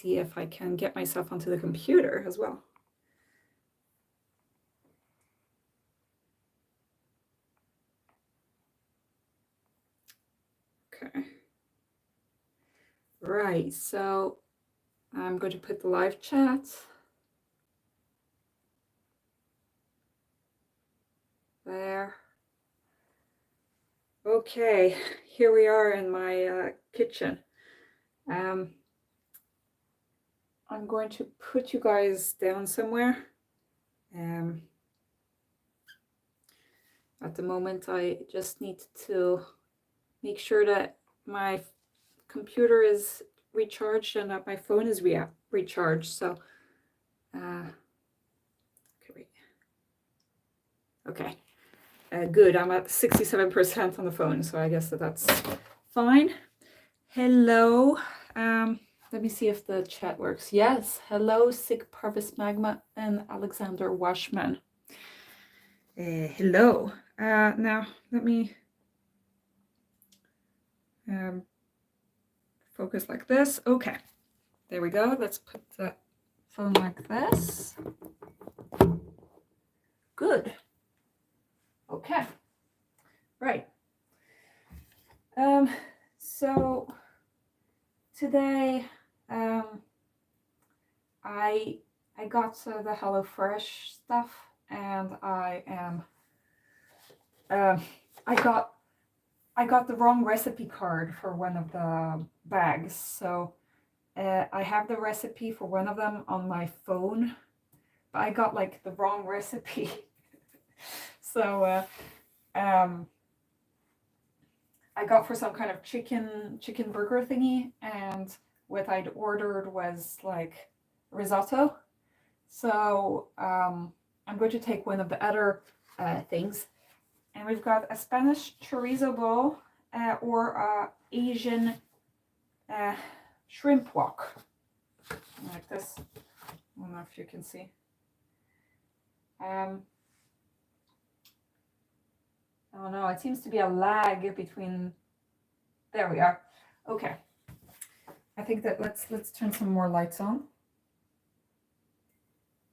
see if I can get myself onto the computer as well. Okay. Right, so I'm going to put the live chat. There. Okay, here we are in my kitchen. I'm going to put you guys down somewhere. At the moment, I just need to make sure that my computer is recharged and that my phone is recharged. So, okay, wait. Okay, good. I'm at 67% on the phone, so I guess that's fine. Hello. Let me see if the chat works. Yes. Hello, Sick Parvis Magma and Alexander Washman. Hello. Now let me focus like this. Okay. There we go. Let's put the phone like this. Good. Okay. Right. So today I got the HelloFresh stuff, and I got the wrong recipe card for one of the bags. So I have the recipe for one of them on my phone, but I got like the wrong recipe. So I got for some kind of chicken burger thingy, and what I'd ordered was like risotto. So I'm going to take one of the other things, and we've got a Spanish chorizo bowl or Asian shrimp wok, like this. I don't know if you can see. Oh no, it seems to be a lag between. There we are. Okay. I think that let's turn some more lights on.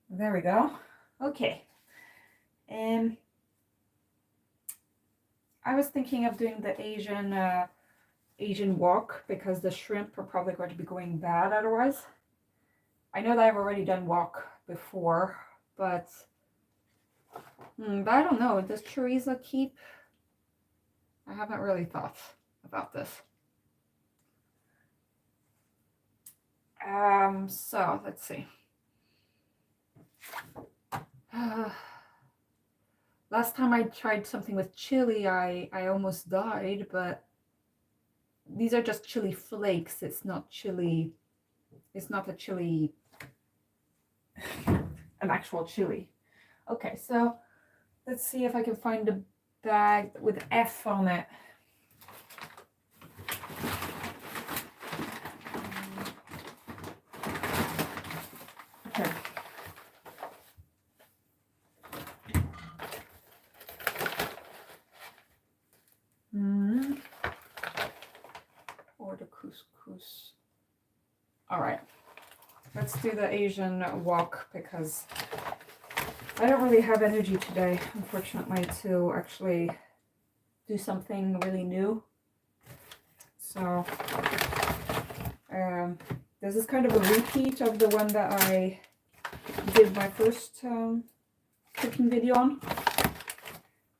There we go. Okay. I was thinking of doing the Asian wok because the shrimp are probably going to be going bad otherwise. I know that I've already done wok before, but I don't know. Does chorizo keep? I haven't really thought about this. So let's see. Last time I tried something with chili, I almost died, but these are just chili flakes. It's not chili. It's not a chili, an actual chili. Okay, so let's see if I can find a bag with F on it. Okay. Or the couscous. All right, let's do the Asian wok because I don't really have energy today, unfortunately, to actually do something really new. So this is kind of a repeat of the one that I did my first cooking video on.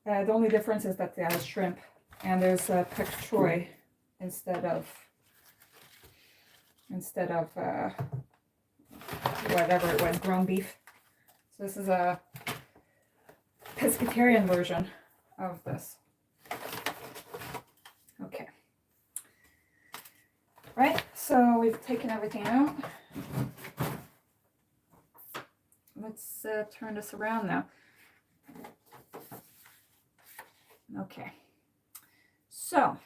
The only difference is that there's shrimp and there's pak choy instead of whatever it was, ground beef. So this is a pescatarian version of this. Okay. Right, so we've taken everything out. Let's turn this around now. Okay. So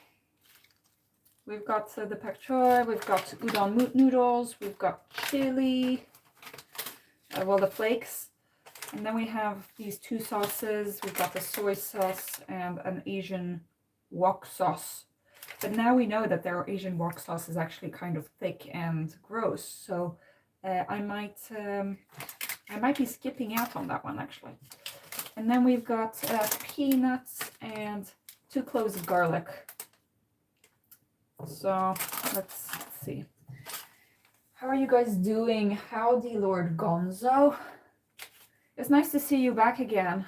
we've got the pak choy, we've got udon noodles, we've got chili, well, the flakes, and then we have these two sauces. We've got the soy sauce and an Asian wok sauce. But now we know that their Asian wok sauce is actually kind of thick and gross, so I might be skipping out on that one actually. And then we've got peanuts and 2 cloves of garlic. So let's see. How are you guys doing? Howdy, Lord Gonzo. It's nice to see you back again.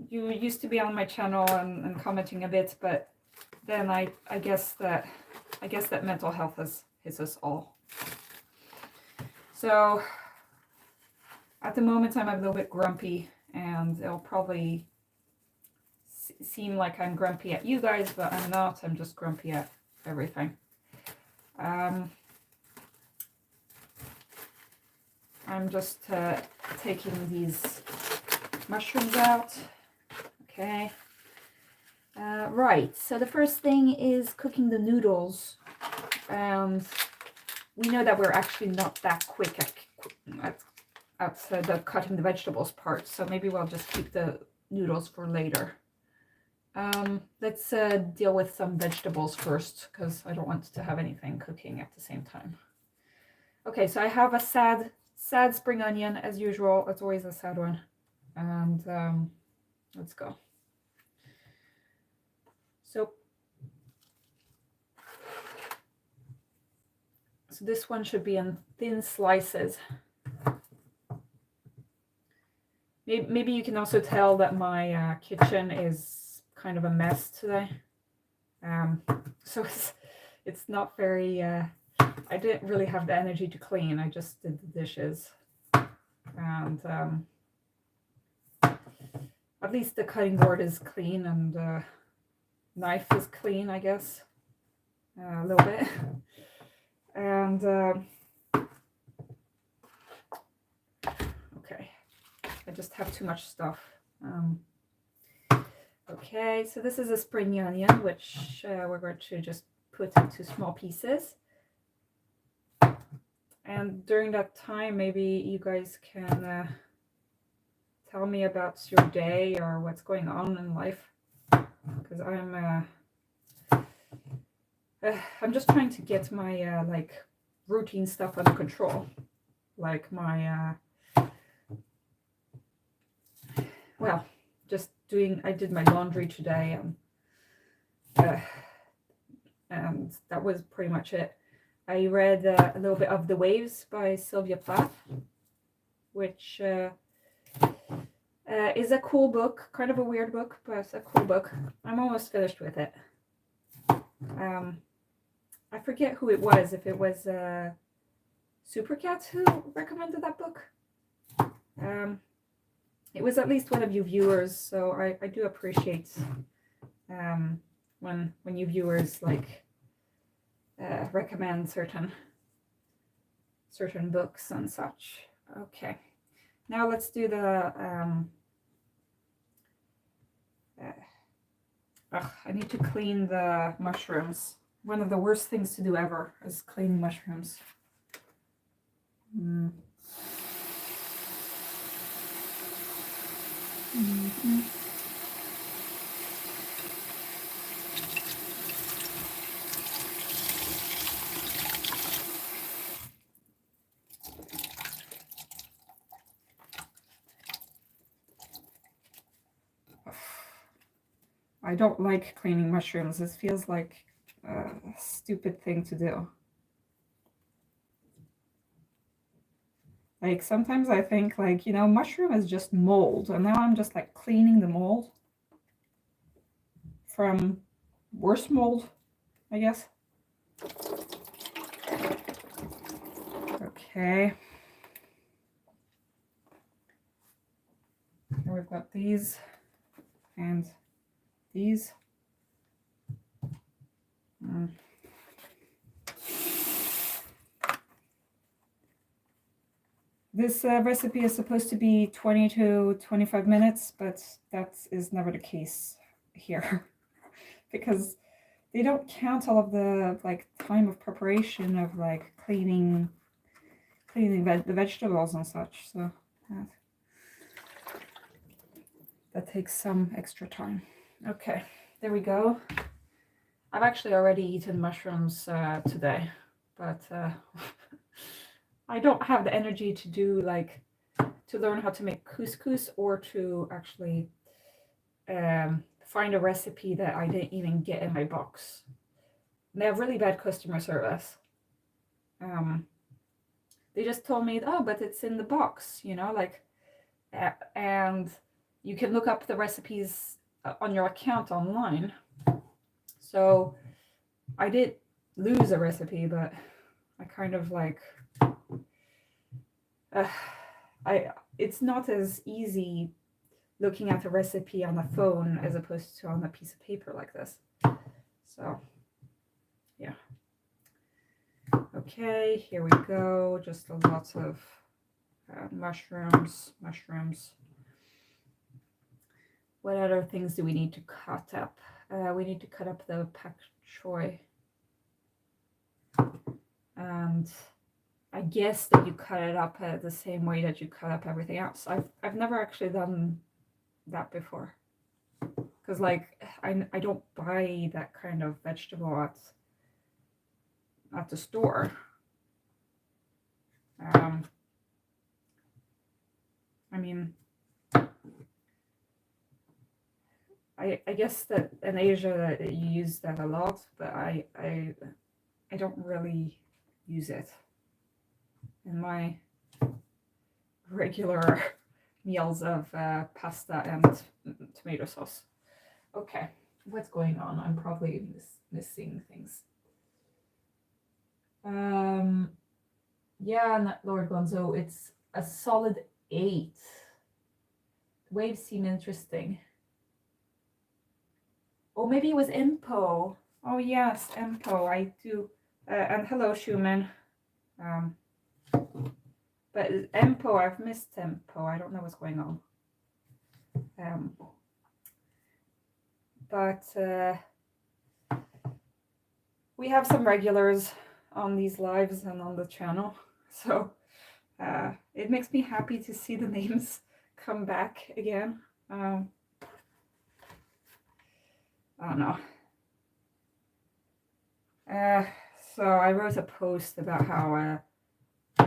You used to be on my channel and commenting a bit, but then I guess that mental health has hit us all. So at the moment I'm a little bit grumpy, and it'll probably seem like I'm grumpy at you guys, but I'm not. I'm just grumpy at everything. I'm just taking these mushrooms out. Okay. Right, so the first thing is cooking the noodles, and we know that we're actually not that quick at the cutting the vegetables part, so maybe we'll just keep the noodles for later. Let's deal with some vegetables first, because I don't want to have anything cooking at the same time. Okay, so I have a sad spring onion as usual. It's always a sad one. And let's go. So this one should be in thin slices. Maybe you can also tell that my kitchen is kind of a mess today. So it's not very, I didn't really have the energy to clean. I just did the dishes. And at least the cutting board is clean, and knife is clean, I guess, a little bit. And okay, I just have too much stuff. Okay, so this is a spring onion, which we're going to just put into small pieces. And during that time, maybe you guys can tell me about your day or what's going on in life, because I'm just trying to get my like routine stuff under control, like my well, just doing. I did my laundry today, and that was pretty much it. I read a little bit of The Waves by Sylvia Plath, which is a cool book, kind of a weird book, but it's a cool book. I'm almost finished with it. I forget who it was, if it was Supercat who recommended that book. It was at least one of you viewers, so I do appreciate when you viewers like recommend certain books and such. Okay, now let's do the I need to clean the mushrooms. One of the worst things to do ever is cleaning mushrooms. I don't like cleaning mushrooms. This feels like a stupid thing to do. Like sometimes I think like, you know, mushroom is just mold, and now I'm just like cleaning the mold from worse mold, I guess. Okay. Here we've got these and these. This recipe is supposed to be 20 to 25 minutes, but that is never the case here because they don't count all of the like time of preparation of like cleaning the vegetables and such. So that takes some extra time. Okay, there we go. I've actually already eaten mushrooms today, but I don't have the energy to do like to learn how to make couscous or to actually find a recipe that I didn't even get in my box. They have really bad customer service. They just told me, oh, but it's in the box, you know, like, and you can look up the recipes on your account online. So I did lose a recipe, but I kind of like, it's not as easy looking at the recipe on a phone as opposed to on a piece of paper like this. So, yeah. Okay, here we go. Just a lot of mushrooms. What other things do we need to cut up? We need to cut up the pak choi. And I guess that you cut it up the same way that you cut up everything else. I've never actually done that before. Because like I don't buy that kind of vegetable at the store. I mean, I guess that in Asia that you use that a lot, but I don't really use it in my regular meals of pasta and tomato sauce. Okay, what's going on? I'm probably missing things. Yeah, Lord Gonzo, it's a solid 8. Waves seem interesting. Oh, maybe it was Empo. Oh yes, Empo. I do. And hello, Schumann. But Empo, I've missed Empo. I don't know what's going on. But we have some regulars on these lives and on the channel, so it makes me happy to see the names come back again. I don't know. So I wrote a post about how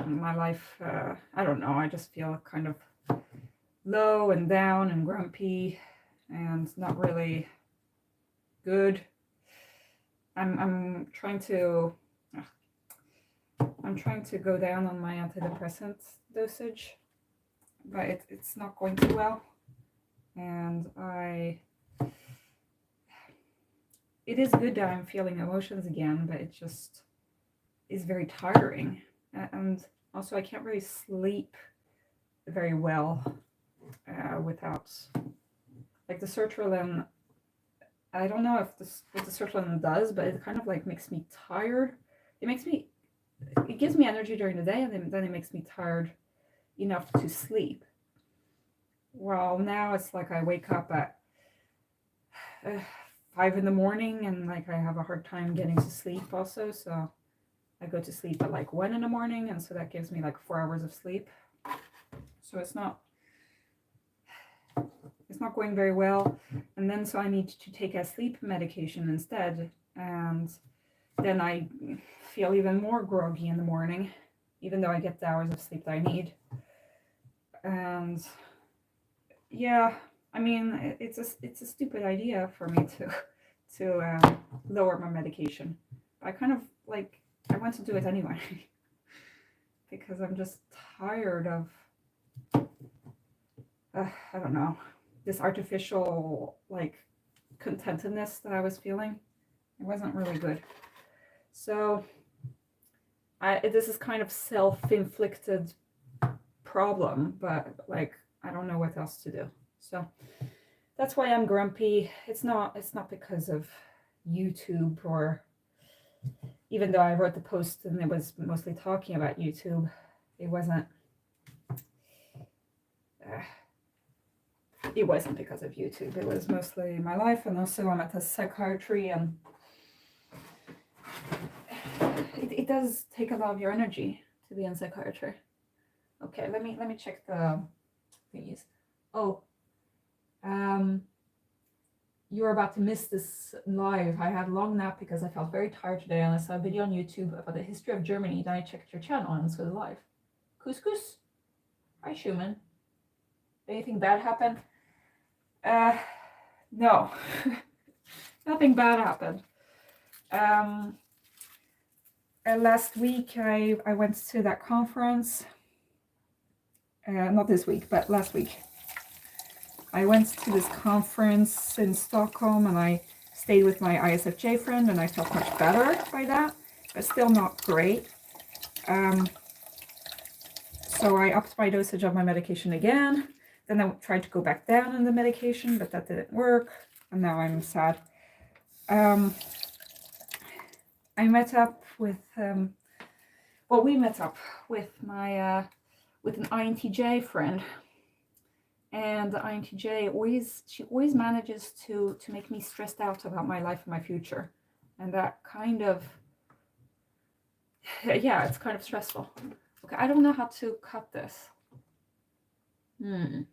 my life, I don't know, I just feel kind of low and down and grumpy and not really good. I'm trying to go down on my antidepressant dosage, but it's not going too well, and it is good that I'm feeling emotions again, but it just is very tiring, and also I can't really sleep very well without, like, the sertraline. I don't know if what the sertraline does, but it kind of like makes me tired. It gives me energy during the day, and then it makes me tired enough to sleep. Well, now it's like I wake up at 5 in the morning, and like I have a hard time getting to sleep also, so I go to sleep at like 1 in the morning, and so that gives me like 4 hours of sleep. So it's not going very well, and then so I need to take a sleep medication instead, and then I feel even more groggy in the morning, even though I get the hours of sleep that I need. And yeah, I mean, it's a stupid idea for me to lower my medication. But I kind of like, I want to do it anyway because I'm just tired of I don't know, this artificial like contentedness that I was feeling. It wasn't really good. So this is kind of self-inflicted problem, but like I don't know what else to do. So that's why I'm grumpy. It's not because of YouTube, or even though I wrote the post and it was mostly talking about YouTube, it wasn't because of YouTube. It was mostly my life, and also I'm at the psychiatry, and it does take a lot of your energy to be in psychiatry. Okay, let me check the thingies. Oh, you're about to miss this live. I had a long nap because I felt very tired today, and I saw a video on YouTube about the history of Germany. Then I checked your channel and saw the live. Couscous. Hi, Schumann. Anything bad happen? No. Nothing bad happened. Last week I went to that conference. Not this week, but last week. I went to this conference in Stockholm, and I stayed with my ISFJ friend, and I felt much better by that, but still not great. So I upped my dosage of my medication again. Then I tried to go back down on the medication, but that didn't work, and now I'm sad. I met up with, we met up with my, with an INTJ friend. And the INTJ always manages to make me stressed out about my life and my future. And that kind of, yeah, it's kind of stressful. Okay, I don't know how to cut this. Let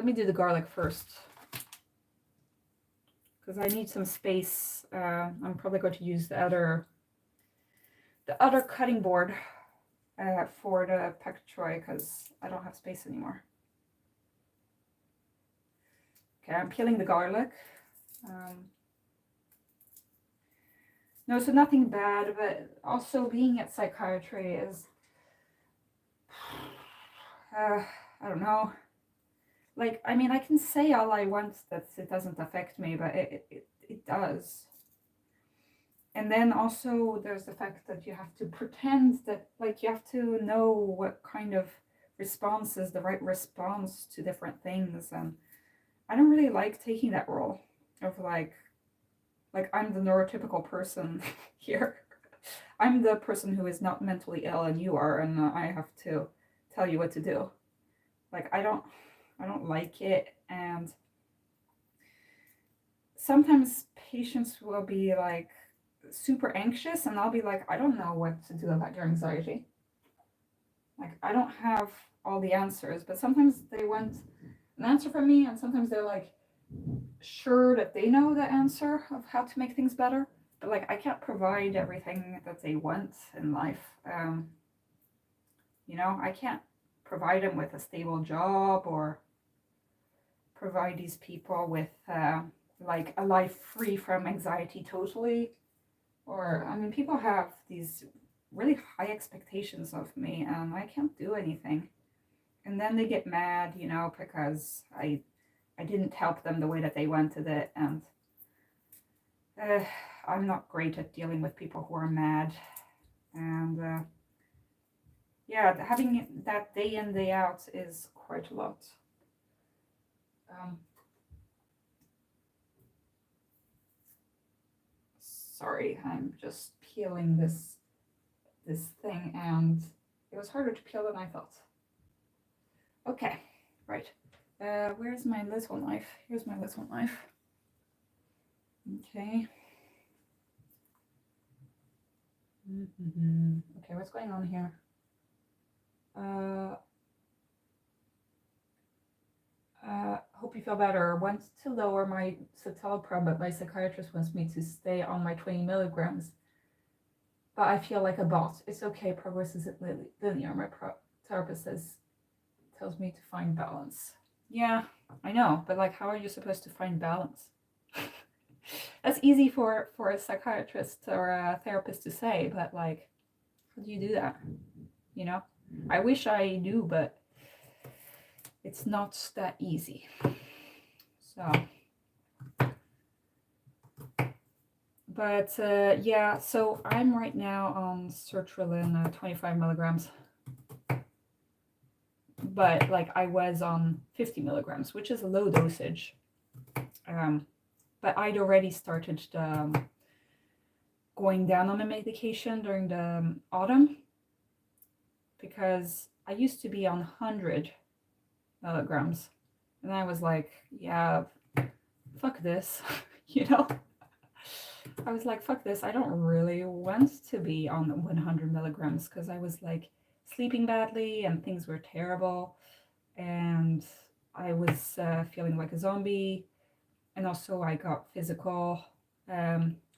me do the garlic first, because I need some space. I'm probably going to use the other cutting board for the pak choy, because I don't have space anymore. Okay, I'm peeling the garlic. No, so nothing bad, but also being at psychiatry is, I don't know. Like, I mean, I can say all I want that it doesn't affect me, but it does. And then also there's the fact that you have to pretend that, like, you have to know what kind of response is the right response to different things. And I don't really like taking that role of like I'm the neurotypical person here. I'm the person who is not mentally ill and you are, and I have to tell you what to do. Like, I don't like it. And sometimes patients will be like super anxious, and I'll be like, I don't know what to do about your anxiety. Like, I don't have all the answers, but sometimes they want an answer from me, and sometimes they're like sure that they know the answer of how to make things better, but like I can't provide everything that they want in life. You know, I can't provide them with a stable job or provide these people with like a life free from anxiety totally. Or, I mean, people have these really high expectations of me, and I can't do anything. And then they get mad, you know, because I didn't help them the way that they wanted it. And I'm not great at dealing with people who are mad. And yeah, having that day in, day out is quite a lot. Sorry, I'm just peeling this thing, and it was harder to peel than I thought. Okay, right. Where's my little knife? Here's my little knife. Okay. Okay, what's going on here? Hope you feel better. Want to lower my citalopram, but my psychiatrist wants me to stay on my 20 milligrams. But I feel like a bot. It's okay. Progress isn't linear. My therapist tells me to find balance. Yeah, I know. But like, how are you supposed to find balance? That's easy for a psychiatrist or a therapist to say, but like, how do you do that? You know, I wish I knew, but it's not that easy. So, but yeah, so I'm right now on sertraline 25 milligrams. But like I was on 50 milligrams, which is a low dosage. But I'd already started going down on my medication during the autumn, because I used to be on 100 milligrams, and I was like, yeah, fuck this. You know, I was like, fuck this, I don't really want to be on 100 milligrams, because I was like sleeping badly and things were terrible, and I was feeling like a zombie, and also I got physical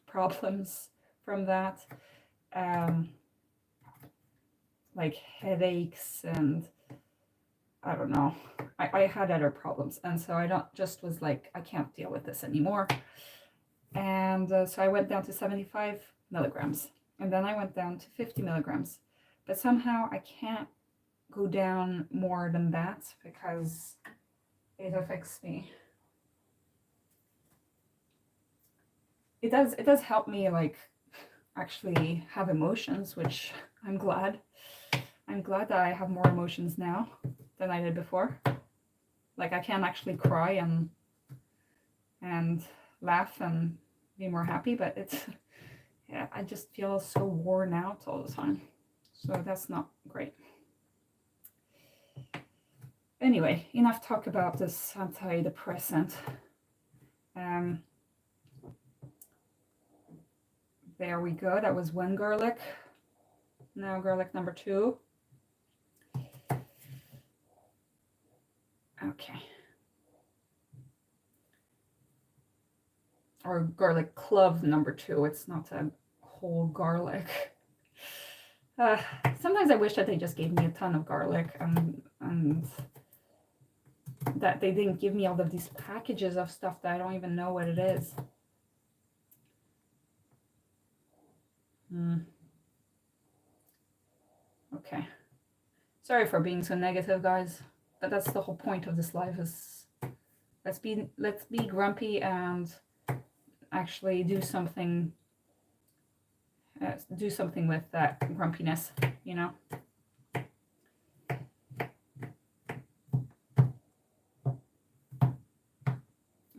problems from that, like headaches, and I don't know. I had other problems, and so I was like, I can't deal with this anymore. And so I went down to 75 milligrams, and then I went down to 50 milligrams. But somehow I can't go down more than that because it affects me. It does help me, like, actually have emotions, which I'm glad. I'm glad that I have more emotions now than I did before. Like, I can actually cry and laugh and be more happy, but yeah, I just feel so worn out all the time. So that's not great. Anyway, enough talk about this antidepressant. There we go. That was one garlic. Now garlic number 2. Okay. Or garlic clove number 2. It's not a whole garlic. Sometimes I wish that they just gave me a ton of garlic and that they didn't give me all of these packages of stuff that I don't even know what it is. Okay. Sorry for being so negative, guys, but that's the whole point of this life, is let's be grumpy and actually do something with that grumpiness, you know.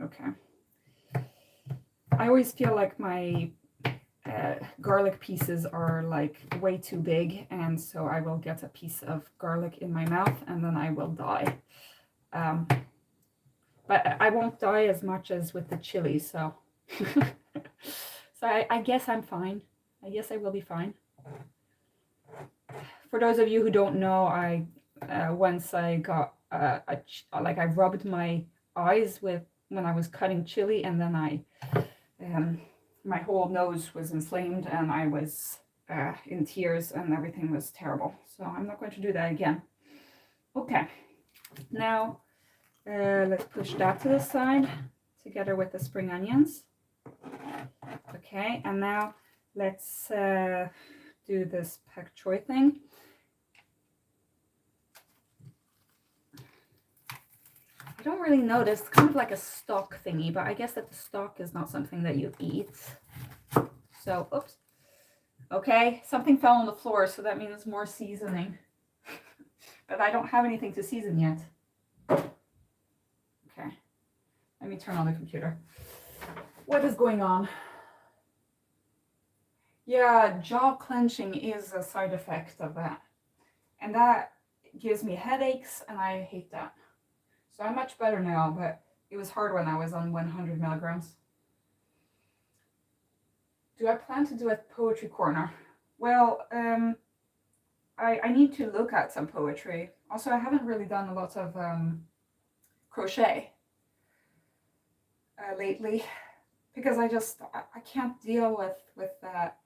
Okay. I always feel like my garlic pieces are like way too big, and so I will get a piece of garlic in my mouth and then I will die. But I won't die as much as with the chili, so so I guess I'm fine. I guess I will be fine. For those of you who don't know, I once I got I rubbed my eyes with when I was cutting chili, and then my whole nose was inflamed and I was in tears and everything was terrible. So I'm not going to do that again. Okay, now let's push that to the side together with the spring onions. Okay, and now let's do this pak choi thing. I don't really know. It's kind of like a stock thingy, but I guess that the stock is not something that you eat. So, oops. Okay, something fell on the floor, so that means more seasoning. But I don't have anything to season yet. Okay, let me turn on the computer. What is going on? Yeah, jaw clenching is a side effect of that. And that gives me headaches, and I hate that. So I'm much better now, but it was hard when I was on 100 milligrams. Do I plan to do a poetry corner? Well, I need to look at some poetry. Also, I haven't really done a lot of crochet lately, because I can't deal with that.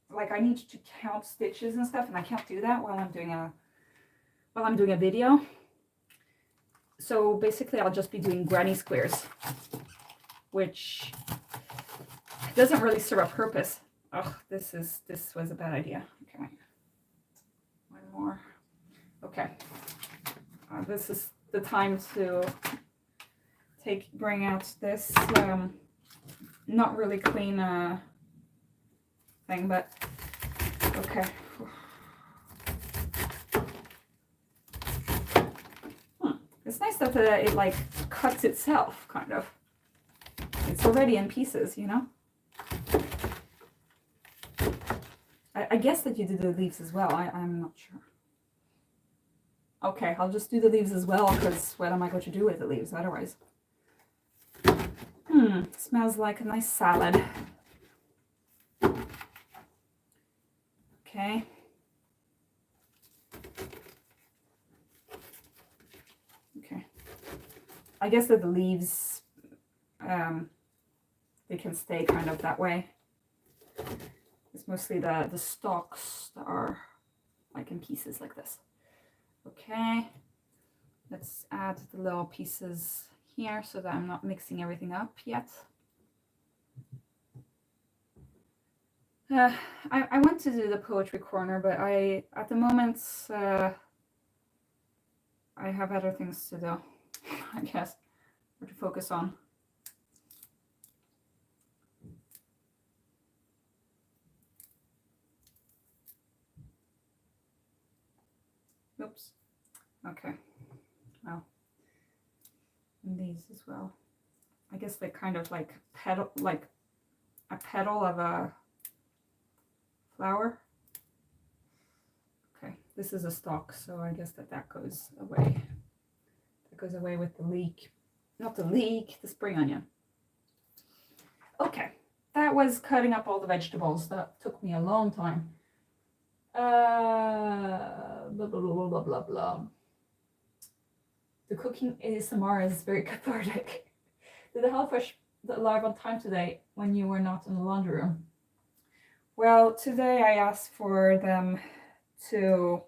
Like, I need to count stitches and stuff, and I can't do that while I'm doing a video. So basically I'll just be doing granny squares, which doesn't really serve a purpose. Oh, this was a bad idea. Okay, one more. Okay, this is the time to bring out this not really clean thing, but okay. It's nice that it like cuts itself, kind of. It's already in pieces, you know? I guess that you do the leaves as well. I'm not sure. Okay, I'll just do the leaves as well, because what am I going to do with the leaves otherwise? Smells like a nice salad. Okay. Okay, I guess that the leaves, they can stay kind of that way. It's mostly the stalks that are like in pieces like this. Okay, let's add the little pieces here so that I'm not mixing everything up yet. I want to do the poetry corner, but at the moment, I have other things to do, I guess, or to focus on. Oops. Okay. Well, and these as well. I guess they're kind of like a petal of a flower. Okay, this is a stalk, so I guess that goes away. That goes away with the leek. Not the leek, the spring onion. Okay, that was cutting up all the vegetables. That took me a long time. Blah, blah, blah, blah, blah, blah. The cooking ASMR is very cathartic. Did the HelloFresh arrive on time today when you were not in the laundry room? Well, today I asked for them to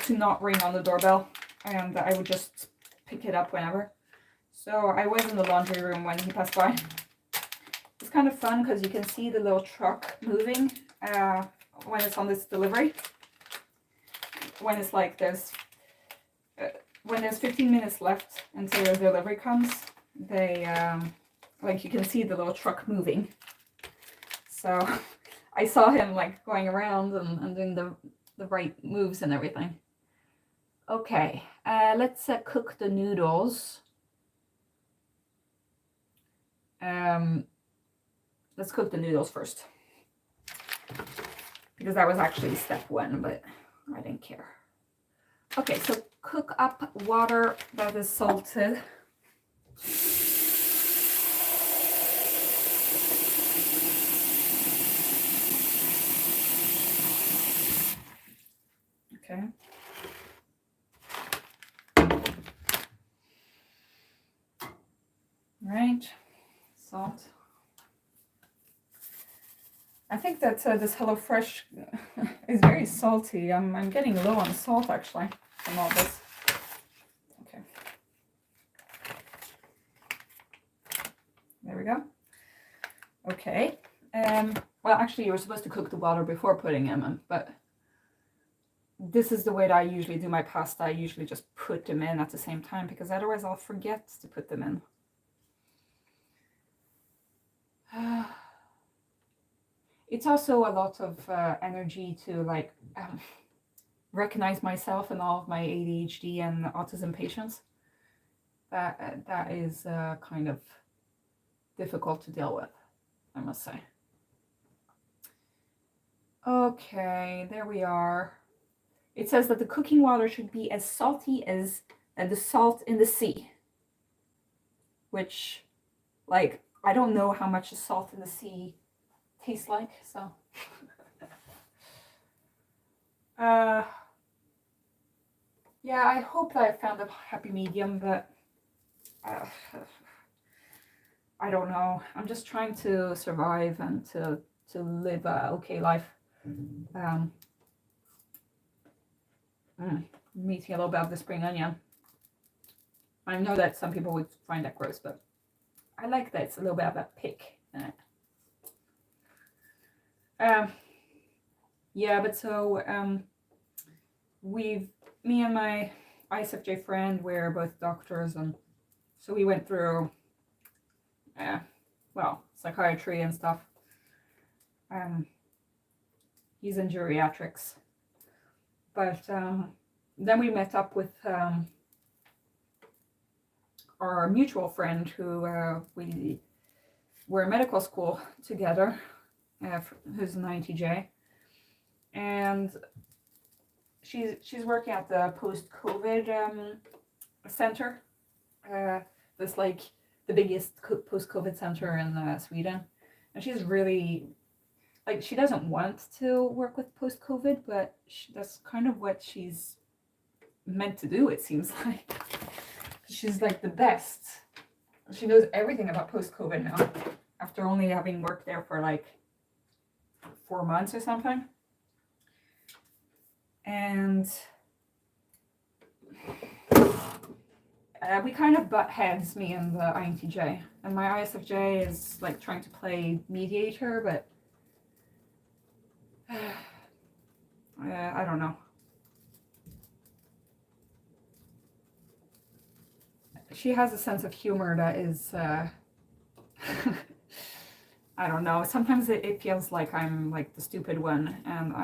not ring on the doorbell, and I would just pick it up whenever. So I was in the laundry room when he passed by. It's kind of fun because you can see the little truck moving when it's on this delivery. When it's like when there's 15 minutes left until the delivery comes, they like you can see the little truck moving. So I saw him like going around and doing the right moves and everything. Okay, let's cook the noodles. Let's cook the noodles first, because that was actually step one, but I didn't care. Okay, so cook up water that is salted. Okay. Right, salt. I think that this HelloFresh is very salty. I'm getting low on salt actually from all this. Okay. There we go. Okay. Well, actually, you were supposed to cook the water before putting them in, but this is the way that I usually do my pasta. I usually just put them in at the same time because otherwise I'll forget to put them in. It's also a lot of energy to like recognize myself and all of my ADHD and autism patients. That is kind of difficult to deal with, I must say. Okay, there we are. It says that the cooking water should be as salty as the salt in the sea. Which, like, I don't know how much the salt in the sea tastes like, so. Yeah, I hope that I found a happy medium, but I don't know. I'm just trying to survive and to live a okay life. Me eating a little bit of the spring onion. I know that some people would find that gross, but I like that it's a little bit of that pick in it. Yeah, but so me and my ISFJ friend, we're both doctors, and so we went through well, psychiatry and stuff. He's in geriatrics, but then we met up with our mutual friend who we were in medical school together, who's an INTJ, and she's working at the post-COVID center. This like the biggest post-COVID center in Sweden, and she's really like, she doesn't want to work with post-COVID, but that's kind of what she's meant to do, it seems like. She's like the best. She knows everything about post-COVID now, after only having worked there for like 4 months or something. And we kind of butt heads, me and the INTJ. And my ISFJ is like trying to play mediator, but I don't know. She has a sense of humor that is, I don't know. Sometimes it feels like I'm like the stupid one, and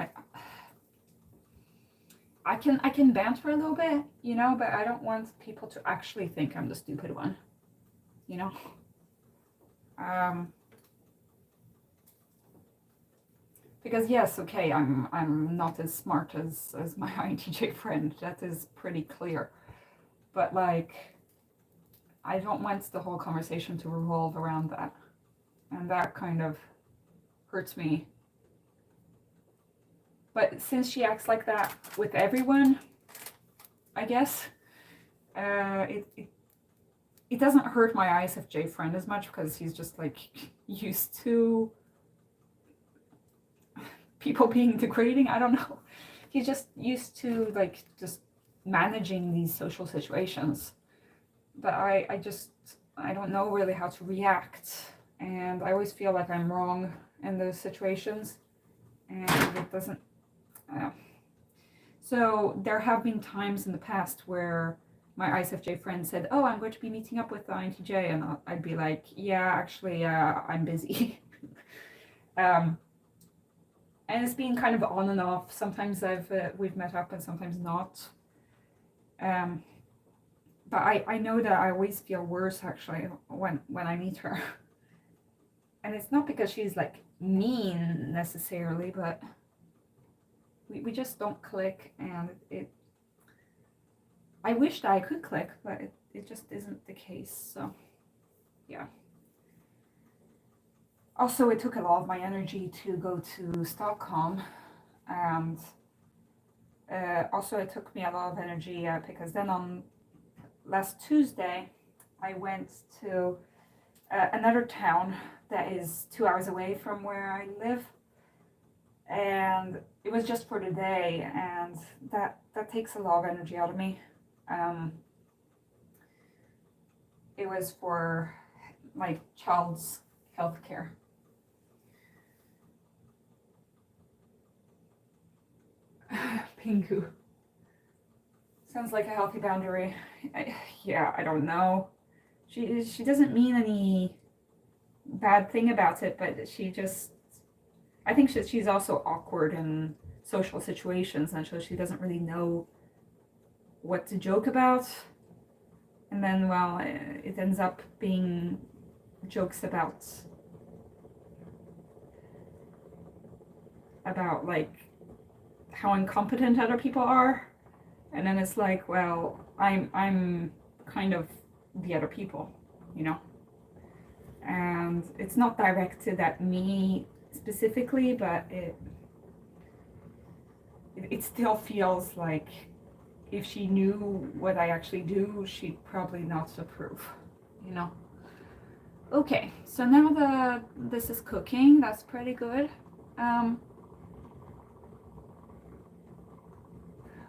I can banter a little bit, you know, but I don't want people to actually think I'm the stupid one, you know. Because yes, okay, I'm not as smart as my INTJ friend. That is pretty clear. But like, I don't want the whole conversation to revolve around that, and that kind of hurts me. But since she acts like that with everyone, I guess it doesn't hurt my ISFJ friend as much, because he's just like used to people being degrading. I don't know. He's just used to like just managing these social situations. But I don't know really how to react, and I always feel like I'm wrong in those situations, and it doesn't. So there have been times in the past where my ISFJ friend said, "Oh, I'm going to be meeting up with the INTJ," and I'd be like, "Yeah, actually, I'm busy." And it's been kind of on and off. Sometimes we've met up, and sometimes not. But I know that I always feel worse actually when I meet her. And it's not because she's like mean necessarily, but we just don't click, and I wish that I could click, but it just isn't the case. So yeah. Also, it took a lot of my energy to go to Stockholm, and also it took me a lot of energy because then on last Tuesday I went to another town that is 2 hours away from where I live, and it was just for the day, and that takes a lot of energy out of me. It was for my child's health care. Pingu. Sounds like a healthy boundary. Yeah, I don't know. She doesn't mean any bad thing about it, but she just, I think she's also awkward in social situations, and so she doesn't really know what to joke about. And then, well, it ends up being jokes about like how incompetent other people are, and then it's like, well, I'm kind of the other people, you know. And it's not directed at me specifically, but it still feels like if she knew what I actually do, she'd probably not approve, you know. Okay, so now this is cooking. That's pretty good.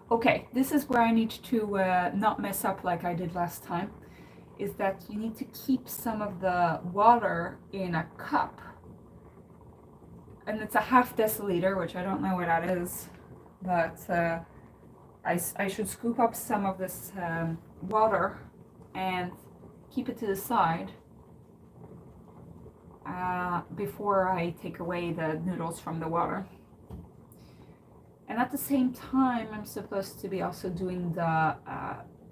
Okay, this is where I need to not mess up like I did last time, is that you need to keep some of the water in a cup. And it's a ½ deciliter, which I don't know what that is, but I should scoop up some of this water and keep it to the side before I take away the noodles from the water. And at the same time, I'm supposed to be also doing the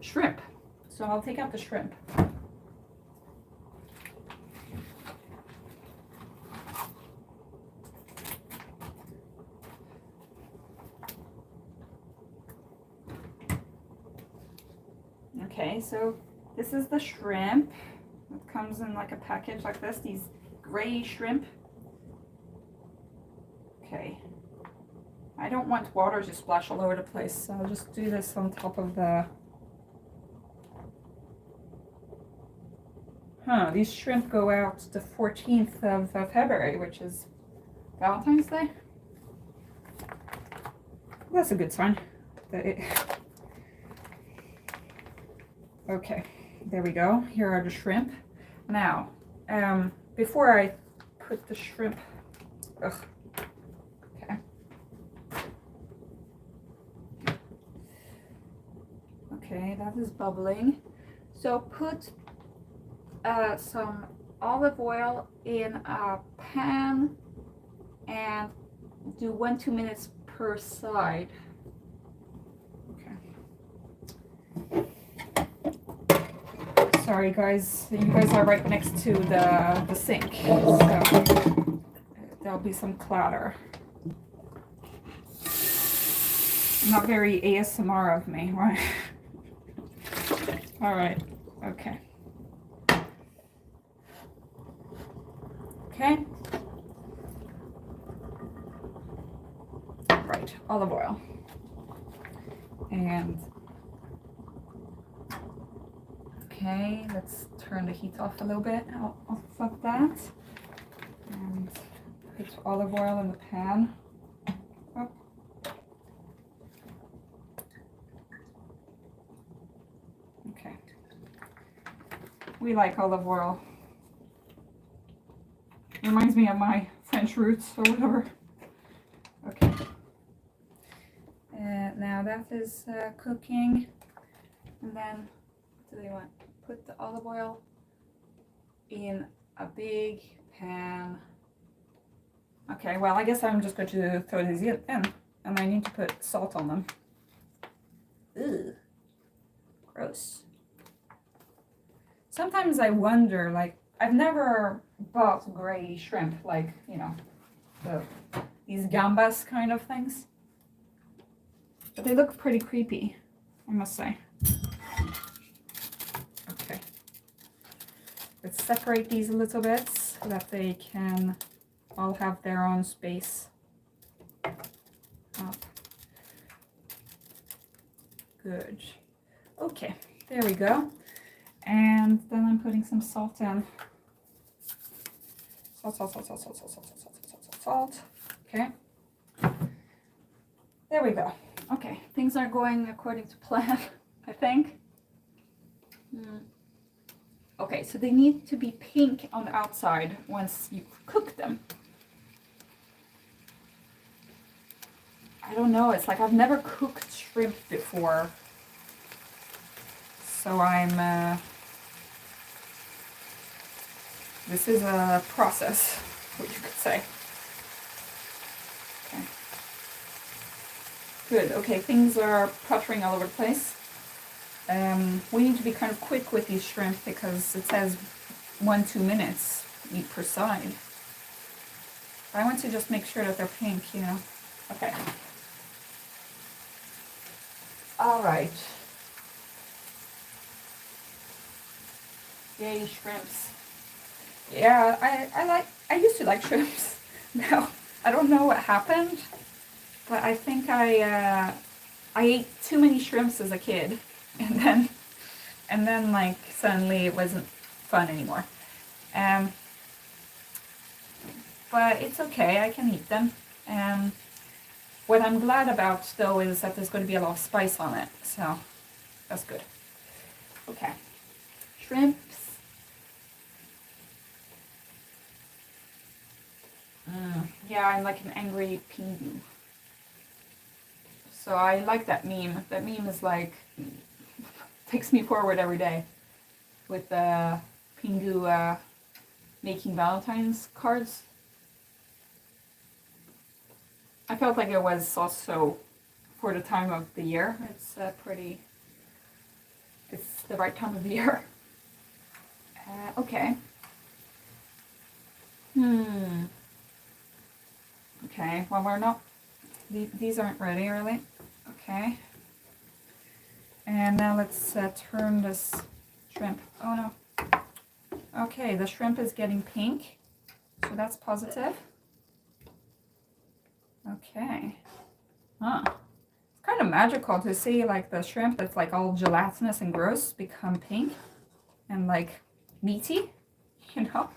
shrimp. So I'll take out the shrimp. Okay, so this is the shrimp. It comes in like a package like this, these gray shrimp. Okay. I don't want water to splash all over the place, so I'll just do this on top of the Huh, these shrimp go out the 14th of February, which is Valentine's Day. That's a good sign. Okay, there we go. Here are the shrimp. Now, before I put the shrimp, okay. Okay, that is bubbling. So put some olive oil in a pan and do 1-2 minutes per side. Okay. Sorry guys, you guys are right next to the sink, so there'll be some clatter. Not very ASMR of me, right? All right, okay. Okay. Right, olive oil. And okay, let's turn the heat off a little bit off of that. And put olive oil in the pan. Oh. Okay. We like olive oil. Reminds me of my French roots or whatever. Okay. Now that is cooking. And then, what do they want? Put the olive oil in a big pan. Okay, well, I guess I'm just going to throw these in. And I need to put salt on them. Ugh. Gross. Sometimes I wonder, like, I've never bought gray shrimp, like, you know, these gambas kind of things. But they look pretty creepy, I must say. Okay. Let's separate these a little bit so that they can all have their own space. Up. Good. Okay, there we go. And then I'm putting some salt in. Salt. Okay. There we go. Okay, things are going according to plan, I think. Okay, so they need to be pink on the outside once you cook them. I don't know, it's like I've never cooked shrimp before. So this is a process, what you could say. Okay. Good, okay, things are puttering all over the place. We need to be kind of quick with these shrimp because it says 1-2 minutes each per side. I want to just make sure that they're pink, you know. Okay. All right. Yay, shrimps. Yeah, I used to like shrimps. Now, I don't know what happened, but I think I ate too many shrimps as a kid, and then like suddenly it wasn't fun anymore. But it's okay, I can eat them. What I'm glad about though is that there's going to be a lot of spice on it, so that's good. Okay, shrimps. Yeah, I'm like an angry pingu. So I like that meme. That meme is like, takes me forward every day with the pingu making Valentine's cards. I felt like it was also for the time of the year. It's it's the right time of the year. Okay. Okay, well we're not, these aren't ready really. Okay. And now let's turn this shrimp. Oh no. Okay, the shrimp is getting pink, so that's positive. Okay. Huh. It's kind of magical to see like the shrimp that's like all gelatinous and gross become pink and like meaty. You know,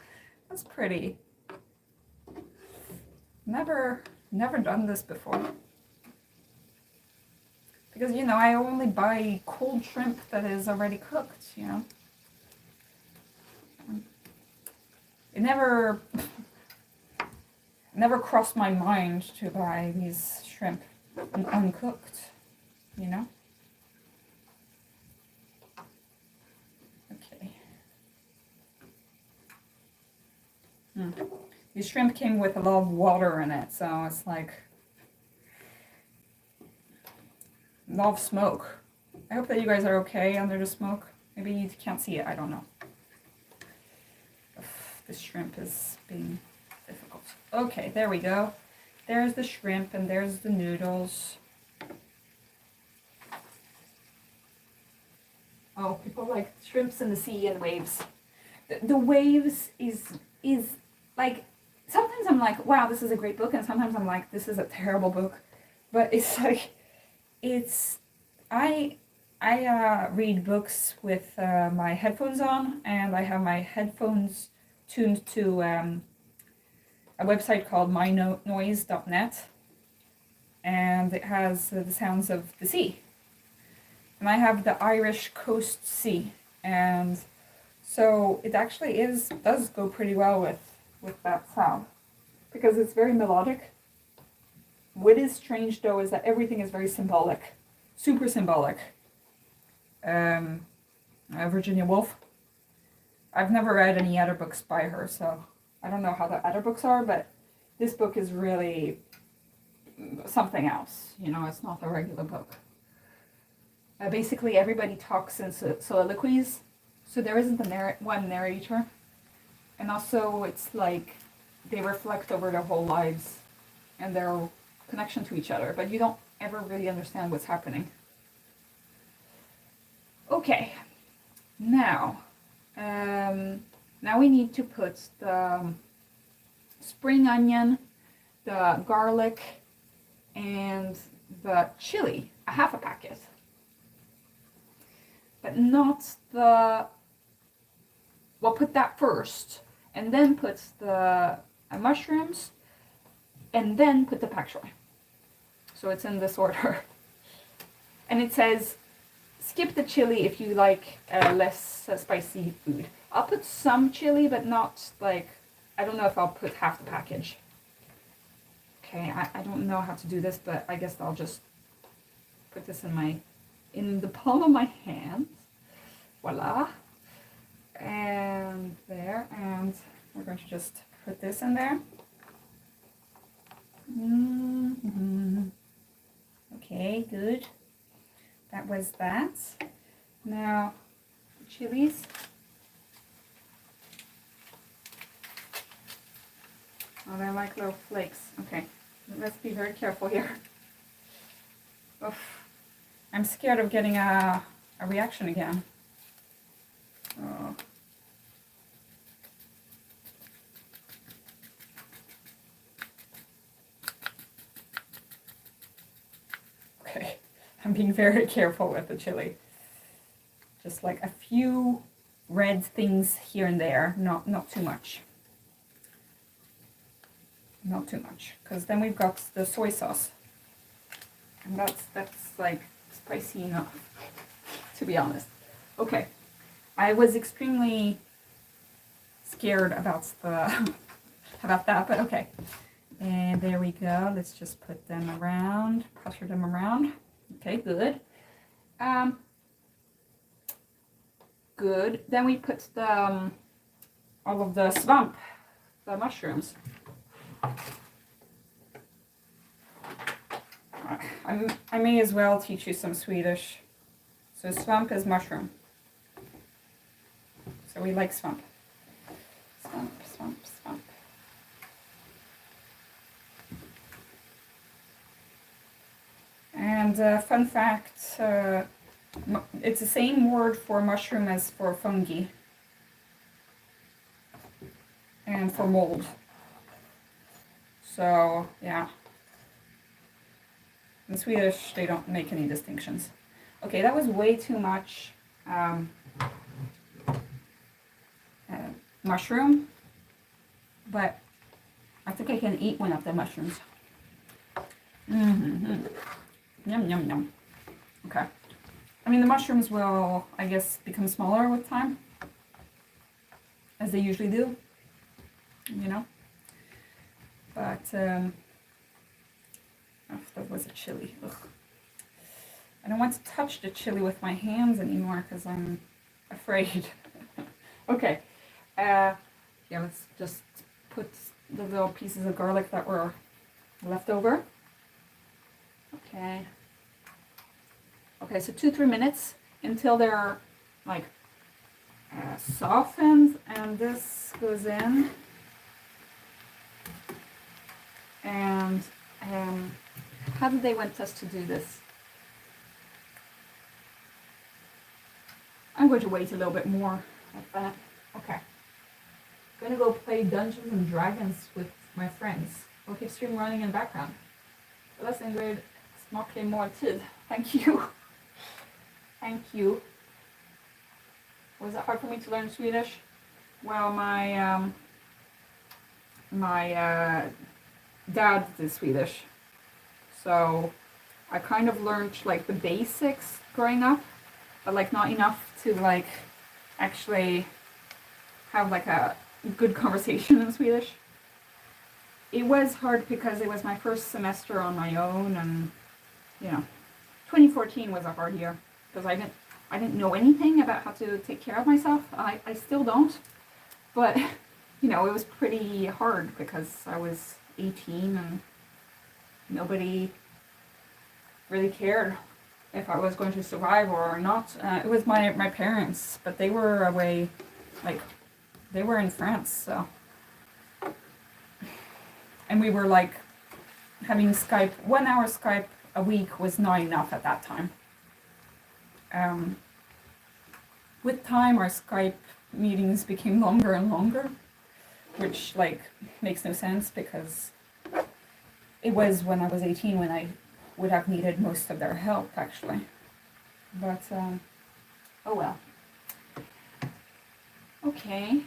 that's pretty. Never done this before. Because, you know, I only buy cold shrimp that is already cooked, you know. It never crossed my mind to buy these shrimp uncooked, you know. Okay. These shrimp came with a lot of water in it, so it's like a lot of smoke. I hope that you guys are okay under the smoke. Maybe you can't see it, I don't know. This shrimp is being difficult. Okay, there we go. There's the shrimp and there's the noodles. Oh, people like shrimps in the sea and waves. The waves is like, sometimes I'm like, wow, this is a great book, and sometimes I'm like, this is a terrible book. But it's like, I read books with my headphones on, and I have my headphones tuned to a website called mynoise.net, and it has the sounds of the sea. And I have the Irish Coast Sea, and so it actually does go pretty well with that sound, because it's very melodic. What is strange though is that everything is very symbolic, super symbolic. Virginia Woolf. I've never read any other books by her, so I don't know how the other books are, but this book is really something else. You know, it's not a regular book. Basically, everybody talks in soliloquies, so there isn't one narrator. And also, it's like they reflect over their whole lives and their connection to each other, but you don't ever really understand what's happening. Okay, now we need to put the spring onion, the garlic, and the chili, a half a packet. But not we'll put that first, and then put the mushrooms, and then put the pak choi. So it's in this order. And it says, skip the chili if you like less spicy food. I'll put some chili, but not like, I don't know if I'll put half the package. Okay, I don't know how to do this, but I guess I'll just put this in the palm of my hand. Voila. And there, and we're going to just put this in there. Okay, good. That was that. Now, chilies. Oh, they're like little flakes. Okay, let's be very careful here. Oof. I'm scared of getting a reaction again. Oh. Okay, I'm being very careful with the chili. Just like a few red things here and there, not too much. Not too much, because then we've got the soy sauce. And that's like spicy enough, to be honest. Okay, I was extremely scared about that, but okay. And there we go. Let's just put them around, pressure them around. Okay, good. Good. Then we put the all of the swamp, the mushrooms. I may as well teach you some Swedish. So swamp is mushroom. So we like swamp. Swamp, swamp, swamp. And fun fact, it's the same word for mushroom as for fungi. And for mold. So, yeah. In Swedish, they don't make any distinctions. Okay, that was way too much mushroom, but I think I can eat one of the mushrooms. Mm-hmm. Yum, yum, yum. Okay. I mean, the mushrooms will, I guess, become smaller with time, as they usually do, you know. But, oh, that was a chili. Ugh. I don't want to touch the chili with my hands anymore because I'm afraid. Okay. Yeah, let's just put the little pieces of garlic that were left over. Okay. Okay, so 2-3 minutes until they're like softened, and this goes in. And how did they want us to do this? I'm going to wait a little bit more like that. Okay. I'm gonna go play Dungeons and Dragons with my friends. We'll keep stream running in the background. Let's Ingrid, smaklig måltid. Thank you. Thank you. Was it hard for me to learn Swedish? Well, my dad is Swedish, so I kind of learned like the basics growing up, but like not enough to like actually have like a good conversation in Swedish. It was hard because it was my first semester on my own, and you know, 2014 was a hard year because I didn't know anything about how to take care of myself. I still don't, but you know, it was pretty hard because I was 18 and nobody really cared if I was going to survive or not. It was my parents, but they were away, like they were in France, so. And we were like having Skype, 1 hour Skype a week was not enough at that time. With time, our Skype meetings became longer and longer, which like makes no sense because it was when I was 18 when I would have needed most of their help actually. But oh well. Okay.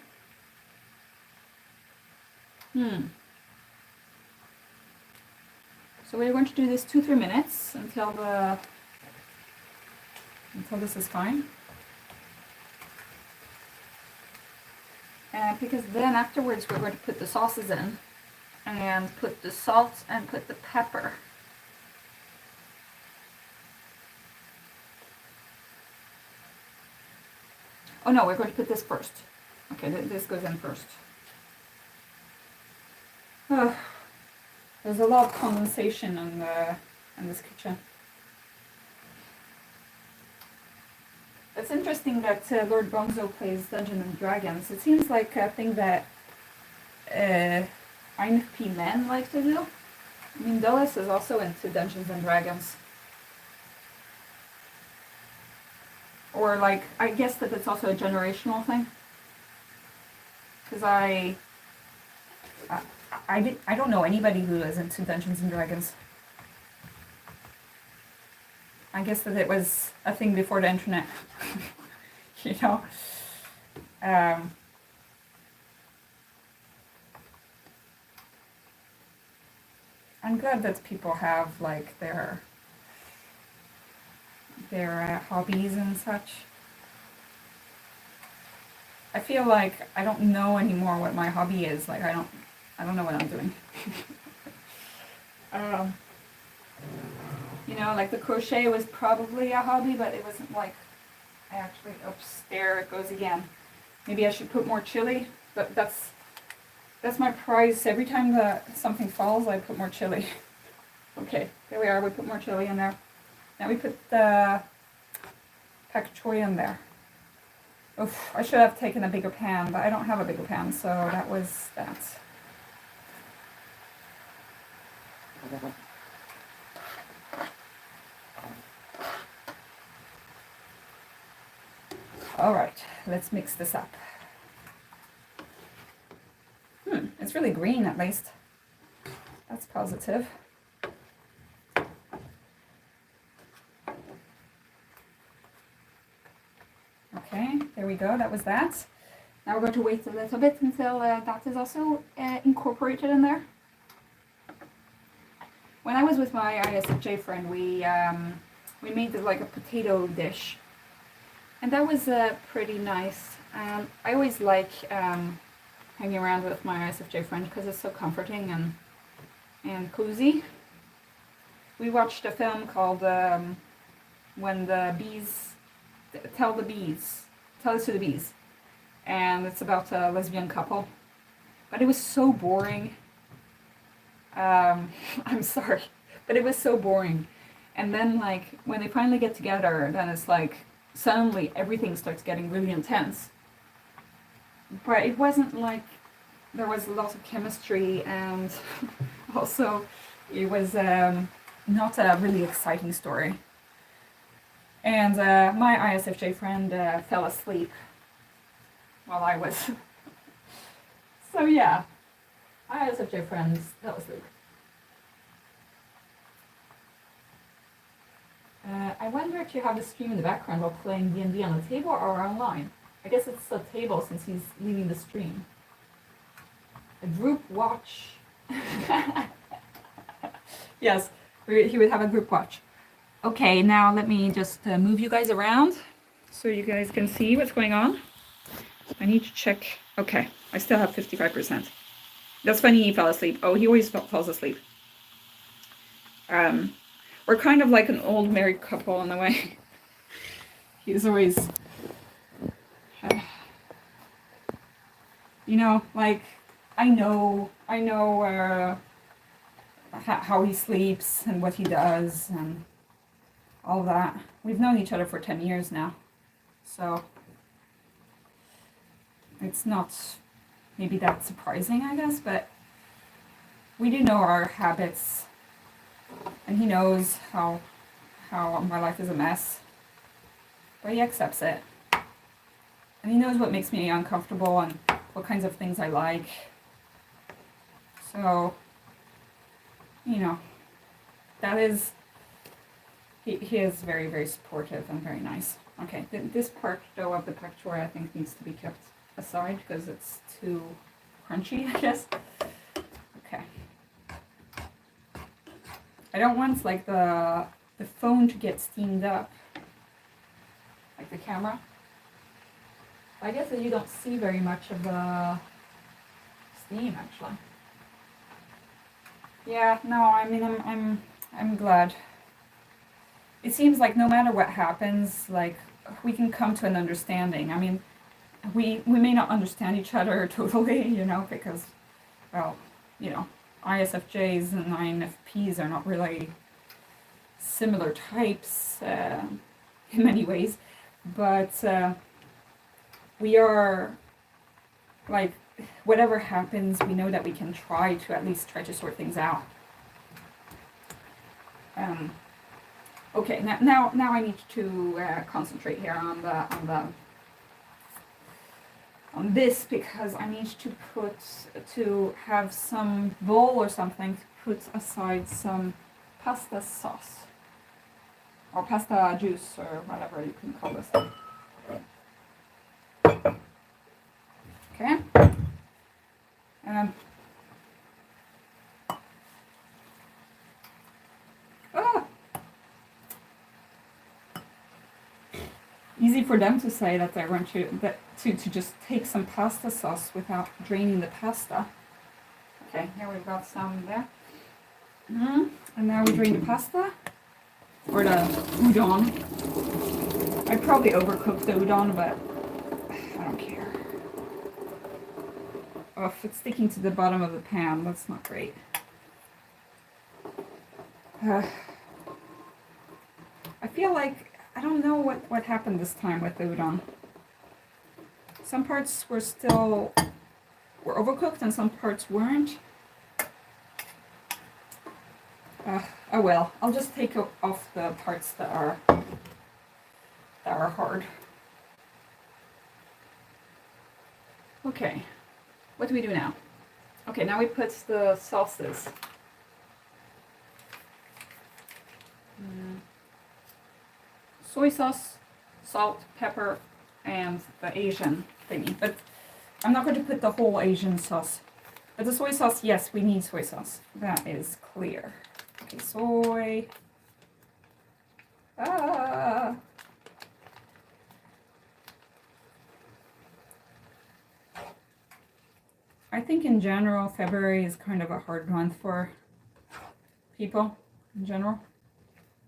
So we're going to do this 2-3 minutes until this is fine. Because then afterwards we're going to put the sauces in and put the salt and put the pepper. Oh no, we're going to put this first. Okay, this goes in first. There's a lot of condensation in this kitchen. It's interesting that Lord Bonzo plays Dungeons and Dragons. It seems like a thing that INFP men like to do. I mean, Dulles is also into Dungeons and Dragons. Or like, I guess that it's also a generational thing. Because I don't know anybody who is into Dungeons and Dragons. I guess that it was a thing before the internet, you know. I'm glad that people have like their hobbies and such. I feel like I don't know anymore what my hobby is. Like I don't know what I'm doing. You know, like the crochet was probably a hobby, but it wasn't like I actually, oops, there it goes again. Maybe I should put more chili, but that's my prize. Every time that something falls, I put more chili. Okay, there we are, we put more chili in there. Now we put the pak choi in there. Oof, I should have taken a bigger pan, but I don't have a bigger pan, so that was that. All right, let's mix this up. It's really green at least. That's positive. Okay, there we go, that was that. Now we're going to wait a little bit until that is also incorporated in there. When I was with my ISFJ friend, we made like a potato dish, and that was pretty nice. I always like hanging around with my ISFJ friend because it's so comforting and cozy. We watched a film called When the Bees Tell the Bees, Tell It to the Bees, and it's about a lesbian couple, but it was so boring. I'm sorry, but it was so boring. And then like when they finally get together, then it's like suddenly everything starts getting really intense. But it wasn't like there was a lot of chemistry, and also it was not a really exciting story. And my ISFJ friend fell asleep while I was. So yeah, ISFJ friends fell asleep. I wonder if you have the stream in the background while playing D&D on the table or online. I guess it's a table since he's leaving the stream. A group watch. Yes, he would have a group watch. Okay, now let me just move you guys around so you guys can see what's going on. I need to check. Okay, I still have 55%. That's funny, he fell asleep. Oh, he always falls asleep. We're kind of like an old married couple in a way. He's always, you know, like, I know how he sleeps and what he does and all that. We've known each other for 10 years now, so it's not maybe that surprising, I guess, but we do know our habits, and he knows how my life is a mess, but he accepts it, and he knows what makes me uncomfortable and what kinds of things I like. So, you know, that is, he is very, very supportive and very nice. Okay, this part though of the picture I think needs to be kept aside because it's too crunchy, I guess. Okay. I don't want like the phone to get steamed up, like the camera. I guess that you don't see very much of the steam actually. Yeah, no, I mean I'm glad. It seems like no matter what happens, like we can come to an understanding. I mean, we may not understand each other totally, you know, because, well, you know, ISFJs and INFPs are not really similar types in many ways, but we are, like, whatever happens, we know that we can try to sort things out. Okay, now I need to concentrate here on this because I need to have some bowl or something to put aside some pasta sauce or pasta juice or whatever you can call this. Okay. Easy for them to say that they want to just take some pasta sauce without draining the pasta. Okay, here we've got some there. And now we drain the pasta, or the udon. I probably overcooked the udon, but I don't care. Oh, if it's sticking to the bottom of the pan, that's not great. I feel like, I don't know what happened this time with the udon. Some parts were overcooked and some parts weren't. Oh well, I'll just take off the parts that are hard. Okay, what do we do now? Okay, now we put the sauces. Soy sauce, salt, pepper, and the Asian thingy. But I'm not going to put the whole Asian sauce. But the soy sauce, yes, we need soy sauce. That is clear. Okay, soy. Ah. I think in general, February is kind of a hard month for people in general.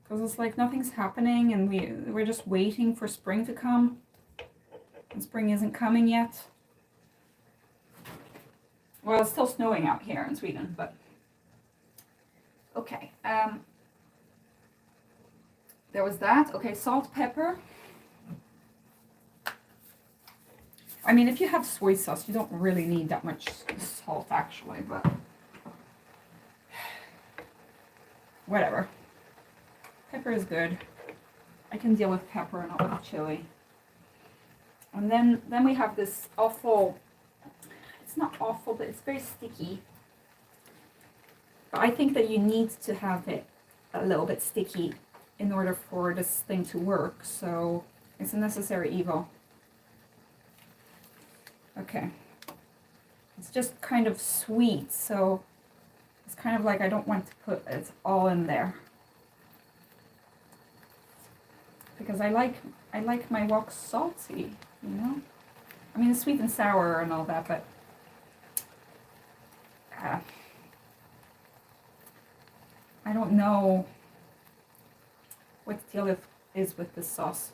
Because it's like nothing's happening and we're just waiting for spring to come. And spring isn't coming yet. Well, it's still snowing out here in Sweden, but okay. There was that. Okay, salt, pepper. I mean, if you have soy sauce, you don't really need that much salt, actually, but whatever. Pepper is good. I can deal with pepper, not with chili. And then we have this awful, it's not awful, but it's very sticky. But I think that you need to have it a little bit sticky in order for this thing to work, so it's a necessary evil. Okay. It's just kind of sweet, so it's kind of like I don't want to put it all in there. Because I like my wok salty, you know? I mean, it's sweet and sour and all that, but I don't know what the deal is with this sauce.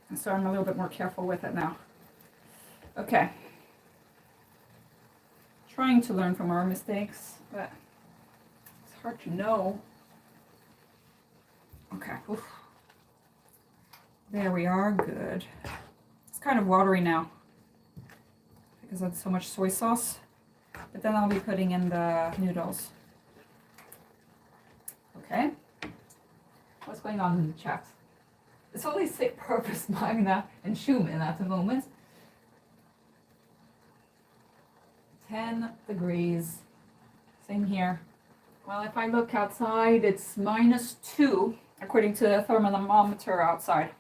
And so I'm a little bit more careful with it now. Okay. Trying to learn from our mistakes, but it's hard to know. Okay. Oof. There we are. Good. It's kind of watery now because of so much soy sauce. But then I'll be putting in the noodles. Okay. What's going on in the chat? It's only sick purpose Magna and Schumann at the moment. 10 degrees. Same here. Well, if I look outside, it's -2 according to the thermometer outside.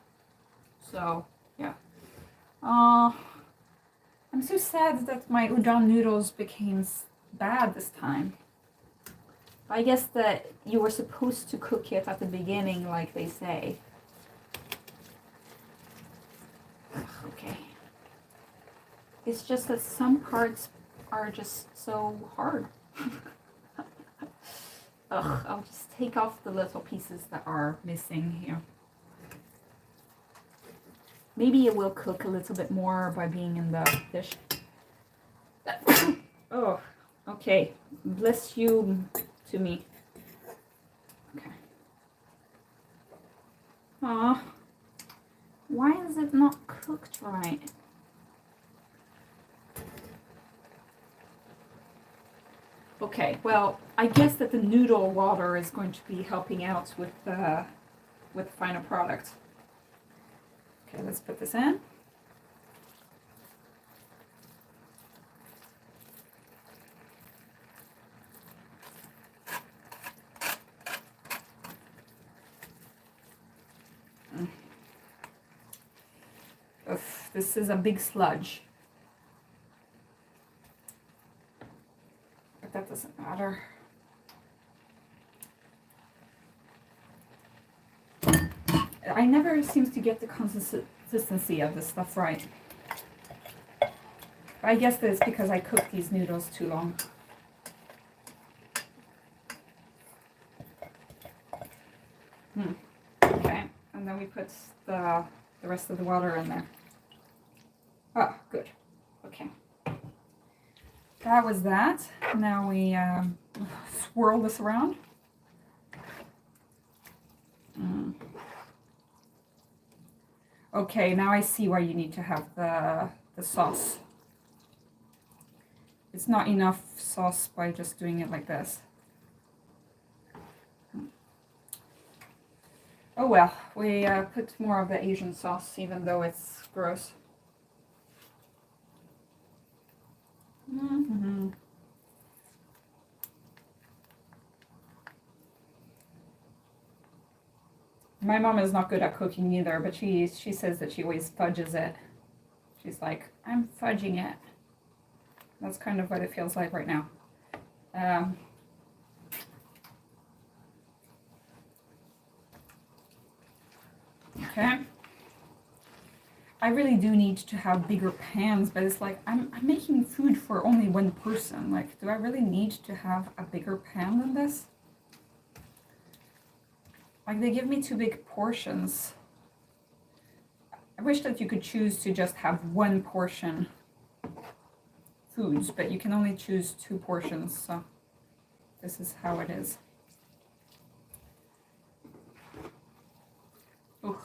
So, yeah. I'm so sad that my udon noodles became bad this time. I guess that you were supposed to cook it at the beginning, like they say. Okay. It's just that some parts are just so hard. Ugh, I'll just take off the little pieces that are missing here. Maybe it will cook a little bit more by being in the dish. Oh, okay. Bless you to me. Okay. Aw. Why is it not cooked right? Okay, well, I guess that the noodle water is going to be helping out with the final product. Okay, let's put this in. Oof, this is a big sludge. But that doesn't matter. I never seem to get the consistency of this stuff right. I guess that it's because I cooked these noodles too long. Okay, and then we put the rest of the water in there. Ah, good. Okay. That was that. Now we swirl this around. Okay, now I see why you need to have the sauce. It's not enough sauce by just doing it like this. Oh well, we put more of the Asian sauce even though it's gross. Mm-hmm. My mom is not good at cooking either, but she says that she always fudges it. She's like, I'm fudging it. That's kind of what it feels like right now. Okay. I really do need to have bigger pans, but it's like I'm making food for only one person. Like, do I really need to have a bigger pan than this? Like, they give me 2 big portions. I wish that you could choose to just have 1 portion foods, but you can only choose 2 portions, so this is how it is. Ugh.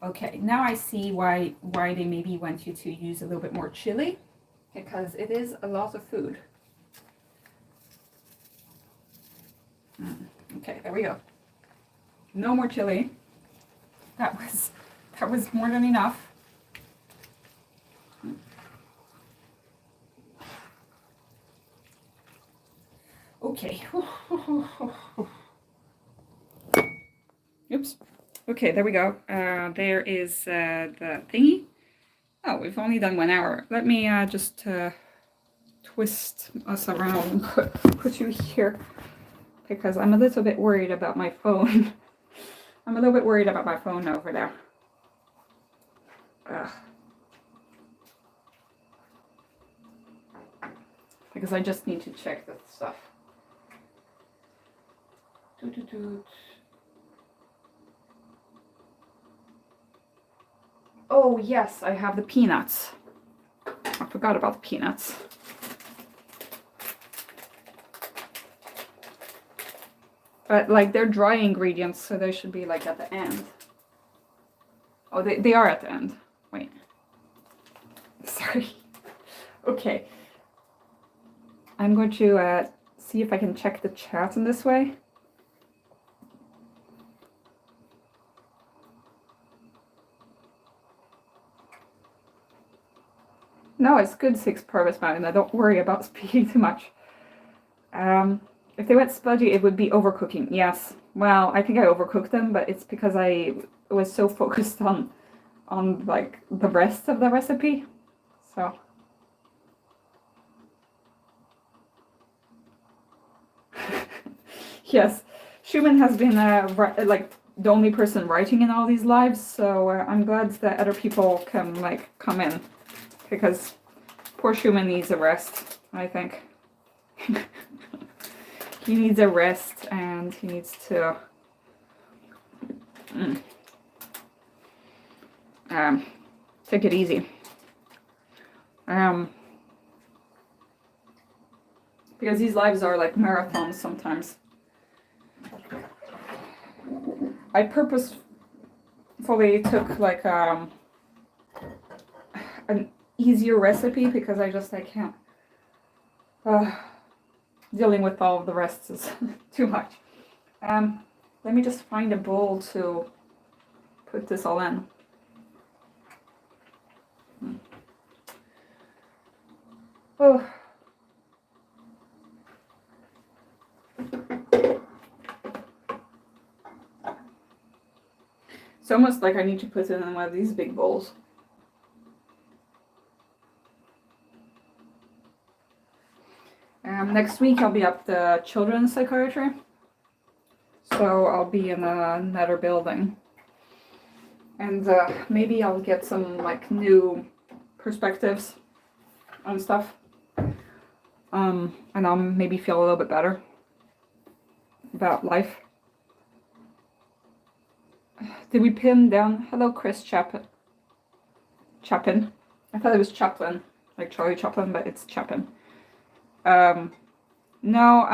Okay, now I see why they maybe want you to use a little bit more chili, because it is a lot of food. Okay, there we go. No more chili. That was more than enough. Okay. Oops. Okay, there we go. There is the thingy. Oh, we've only done 1 hour. Let me just twist us around and put you here, because I'm a little bit worried about my phone. I'm a little bit worried about my phone over there. Because I just need to check that stuff. Oh yes, I have the peanuts. I forgot about the peanuts. But like, they're dry ingredients, so they should be like at the end. Oh, they are at the end. Wait. Sorry. Okay. I'm going to see if I can check the chat in this way. No, it's good 6 Purvis Mountain. I don't worry about speaking too much. If they went spudgy, it would be overcooking. Yes. Well, I think I overcooked them, but it's because I was so focused on like the rest of the recipe. So. Yes, Schumann has been like the only person writing in all these lives, so I'm glad that other people can like come in, because poor Schumann needs a rest, I think. He needs a rest, and he needs to take it easy. Because these lives are like marathons sometimes. I purposefully took like an easier recipe, because I can't. Dealing with all of the rest is too much. Let me just find a bowl to put this all in. Oh. It's almost like I need to put it in one of these big bowls. Next week I'll be up the children's psychiatry, so I'll be in another building, and maybe I'll get some like new perspectives on stuff, and I'll maybe feel a little bit better about life. Did we pin down? Hello, Chris Chapin. I thought it was Chaplin, like Charlie Chaplin, but it's Chapin. No,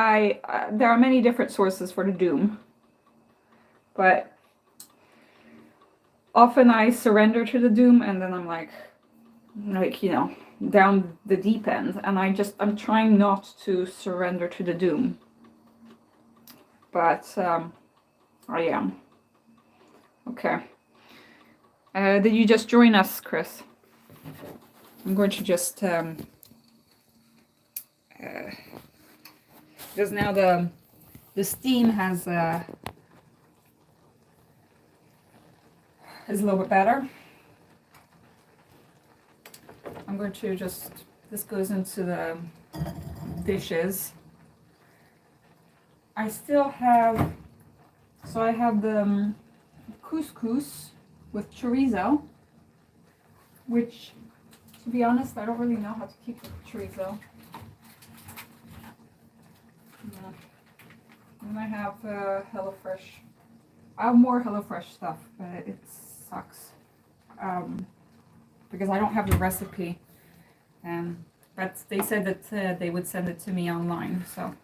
there are many different sources for the doom, but often I surrender to the doom, and then I'm like, you know, down the deep end, and I'm trying not to surrender to the doom, but I am. Okay. Did you just join us, Chris? I'm going to just because now the steam has is a little bit better. I'm going to just, this goes into the dishes. I still have, so I have the couscous with chorizo, which, to be honest, I don't really know how to keep the chorizo. Yeah. And I have HelloFresh. I have more HelloFresh stuff, but it sucks because I don't have the recipe. But they said that they would send it to me online, so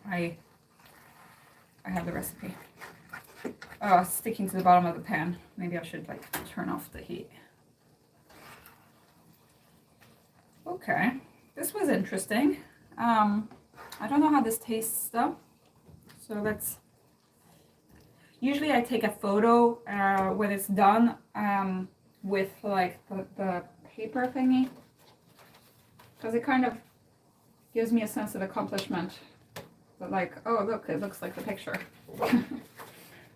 I have the recipe. Oh, it's sticking to the bottom of the pan. Maybe I should like turn off the heat. Okay, this was interesting. I don't know how this tastes though, so let's. Usually I take a photo when it's done with like the paper thingy, because it kind of gives me a sense of accomplishment. But like, oh look, it looks like the picture.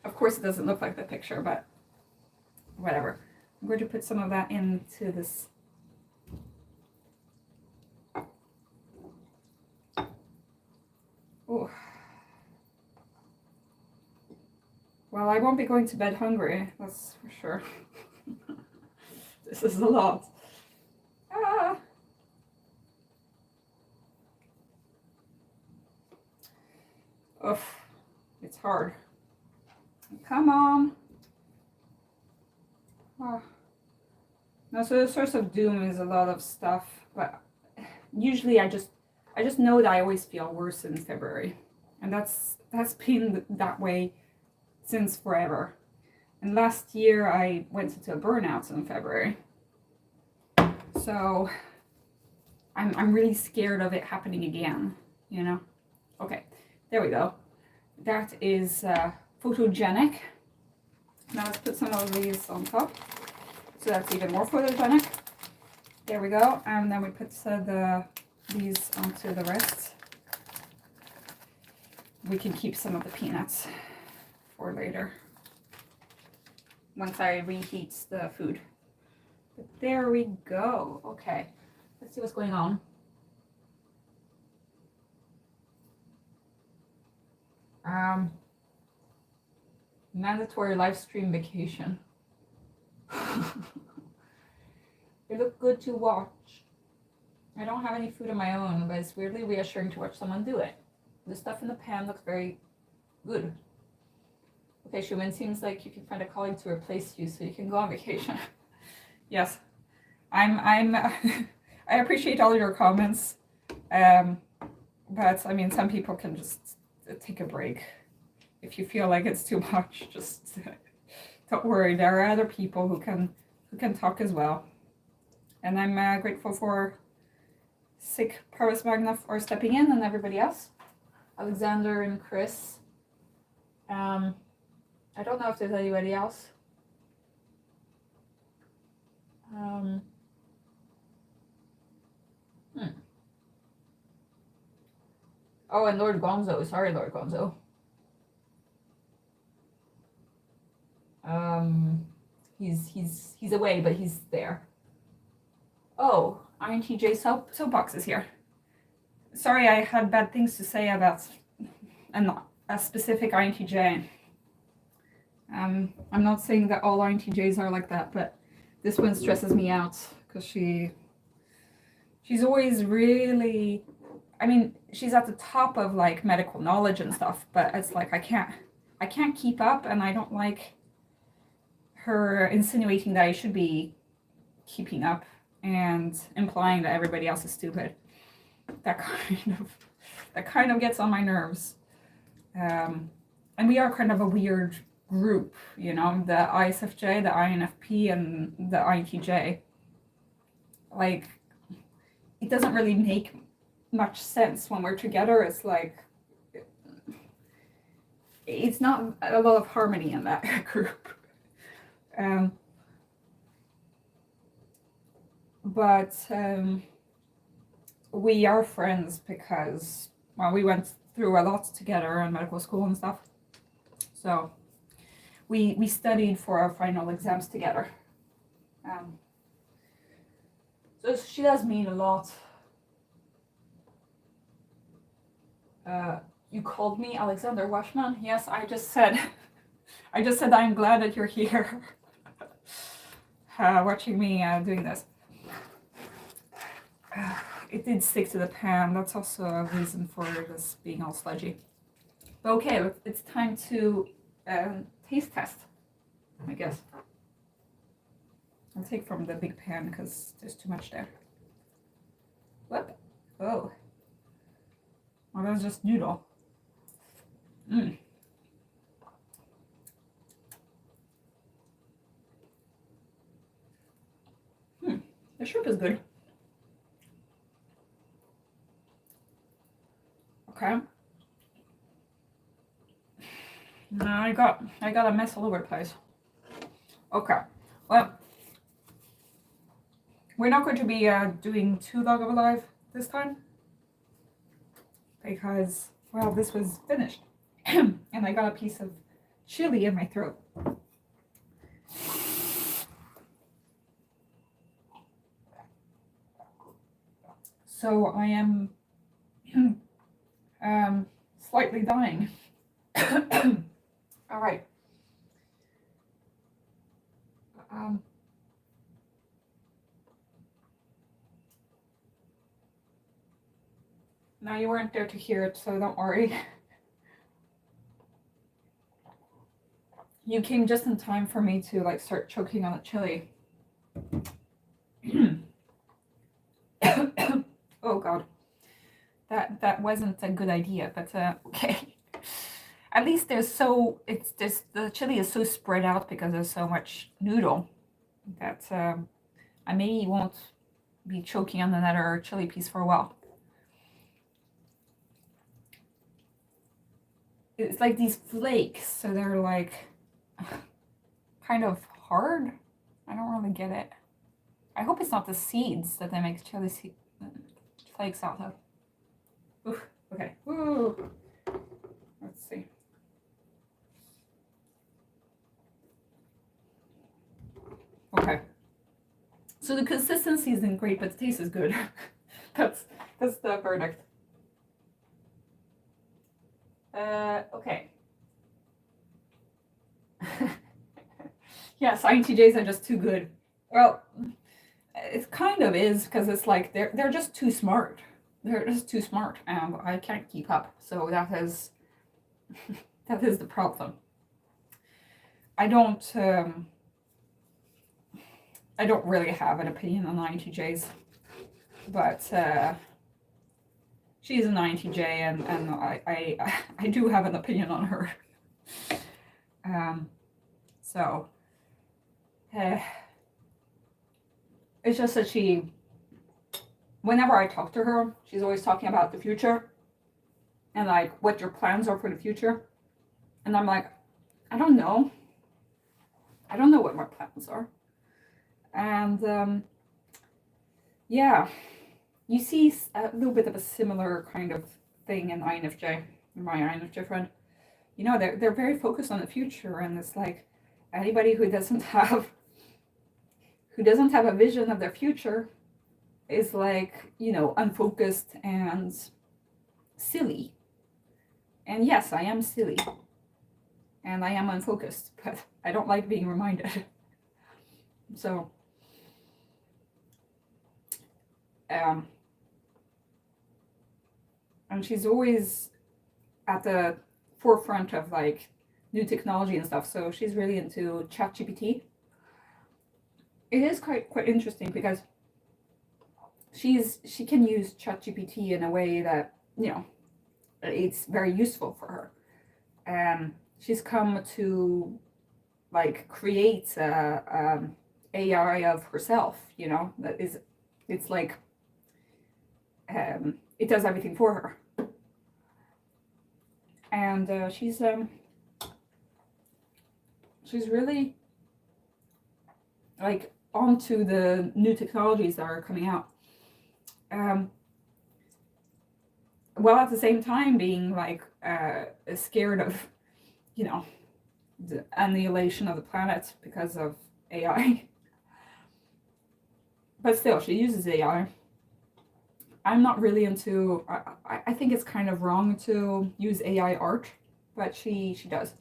Of course it doesn't look like the picture, but whatever. I'm going to put some of that into this. Oh. Well, I won't be going to bed hungry, that's for sure. This is a lot. Ah. Oof, it's hard. Come on. Oh. Now, so the source of doom is a lot of stuff, but usually I just know that I always feel worse in February, and that's been that way since forever. And last year I went into a burnout in February, so I'm really scared of it happening again, you know. Okay, there we go. That is photogenic. Now let's put some of these on top, so that's even more photogenic. There we go, and then we put these onto the rest. We can keep some of the peanuts for later, once I reheat the food. But there we go. Okay, let's see what's going on. Mandatory live stream vacation. They look good to watch. I don't have any food of my own, but it's weirdly reassuring to watch someone do it. The stuff in the pan looks very good. Okay, Shuman, seems like you can find a colleague to replace you so you can go on vacation. Yes, I'm I appreciate all your comments, but I mean, some people can just take a break. If you feel like it's too much, just don't worry. There are other people who can talk as well, and I'm grateful for Sick Paris Magna for stepping in, and everybody else, Alexander and Chris. I don't know if there's anybody else. Oh, and Lord Gonzo. Sorry, Lord Gonzo. He's away, but he's there. Oh, INTJ soapbox is here. Sorry, I had bad things to say about a specific INTJ. I'm not saying that all INTJs are like that, but this one stresses me out because she's always really, I mean, she's at the top of like medical knowledge and stuff, but it's like I can't keep up, and I don't like her insinuating that I should be keeping up and implying that everybody else is stupid. That kind of gets on my nerves. And we are kind of a weird group, you know, the ISFJ, the INFP, and the INTJ. Like, it doesn't really make much sense when we're together. It's like, it's not a lot of harmony in that group. But we are friends because, well, we went through a lot together in medical school and stuff. So we studied for our final exams together. So she does mean a lot. You called me Alexander Washman? Yes, I just said I'm glad that you're here watching me doing this. It did stick to the pan. That's also a reason for this being all sludgy. But okay, it's time to taste test, I guess. I'll take from the big pan because there's too much there. Whoop. Oh. Oh, that's just noodle. The shrimp is good. Okay. I got a mess all over the place. Okay. Well, we're not going to be doing too long of a live this time because, well, this was finished and I got a piece of chili in my throat. So I am slightly dying. All right. Now you weren't there to hear it, so don't worry. You came just in time for me to like start choking on the chili. Oh God, that wasn't a good idea, but okay. At least the chili is so spread out because there's so much noodle that I maybe won't be choking on another chili piece for a while. It's like these flakes, so they're like kind of hard. I don't really get it. I hope it's not the seeds that they make chili flakes out of. Oof, okay. Ooh. Let's see. Okay. So the consistency isn't great, but the taste is good. That's the verdict. Okay. Yes, INTJs are just too good. Well, it kind of is because it's like they're just too smart. They're just too smart, and I can't keep up. So that is that is the problem. I don't really have an opinion on INTJs, but she's an INTJ, and I do have an opinion on her. So it's just that whenever I talk to her, she's always talking about the future and like what your plans are for the future. And I'm like, I don't know. I don't know what my plans are. And yeah, you see a little bit of a similar kind of thing in INFJ, my INFJ friend. You know, they're very focused on the future, and it's like anybody who doesn't have a vision of their future is like, you know, unfocused and silly. And yes, I am silly. And I am unfocused, but I don't like being reminded. So, and she's always at the forefront of like new technology and stuff. So she's really into ChatGPT. It is quite interesting because she can use ChatGPT in a way that, you know, it's very useful for her. And she's come to like create a AI of herself, you know, it's like it does everything for her. And she's really like onto the new technologies that are coming out. While at the same time being like scared of, you know, the annihilation of the planet because of AI. But still, she uses AI. I'm not really into. I think it's kind of wrong to use AI art, but she does.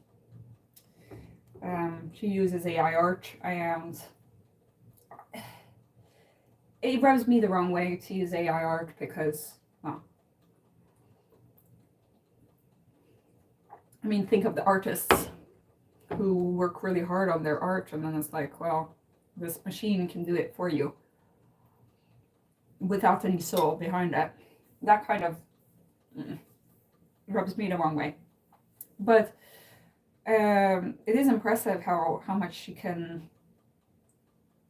She uses AI art, and it rubs me the wrong way to use AI art because, well, I mean, think of the artists who work really hard on their art, and then it's like, well, this machine can do it for you without any soul behind it. That kind of rubs me the wrong way. But it is impressive how much she can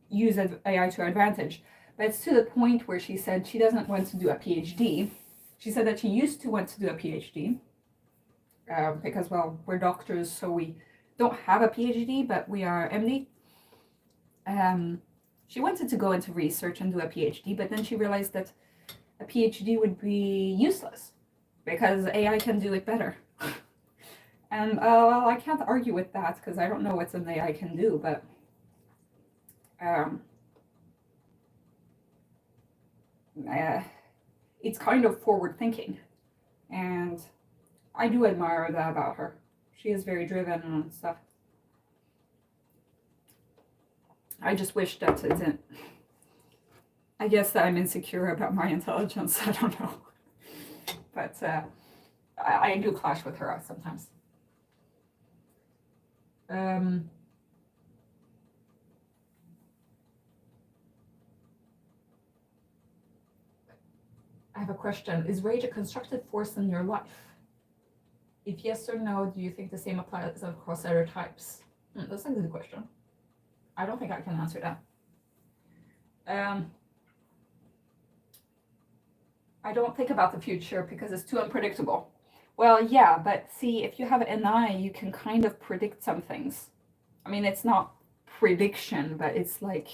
use AI to advantage. But it's to the point where she said she doesn't want to do a PhD. She said that she used to want to do a PhD because, well, we're doctors, so we don't have a PhD, but we are MD. She wanted to go into research and do a PhD, but then she realized that a PhD would be useless because AI can do it better. And well, I can't argue with that because I don't know what an AI can do, but it's kind of forward thinking, and I do admire that about her. She is very driven and stuff. I just wish that it didn't. I guess that I'm insecure about my intelligence. I don't know. But I do clash with her sometimes. I have a question. Is rage a constructive force in your life? If yes or no, do you think the same applies across other types? That's a good question. I don't think I can answer that. I don't think about the future because it's too unpredictable. Well, yeah, but see, if you have an eye, you can kind of predict some things. I mean, it's not prediction, but it's like,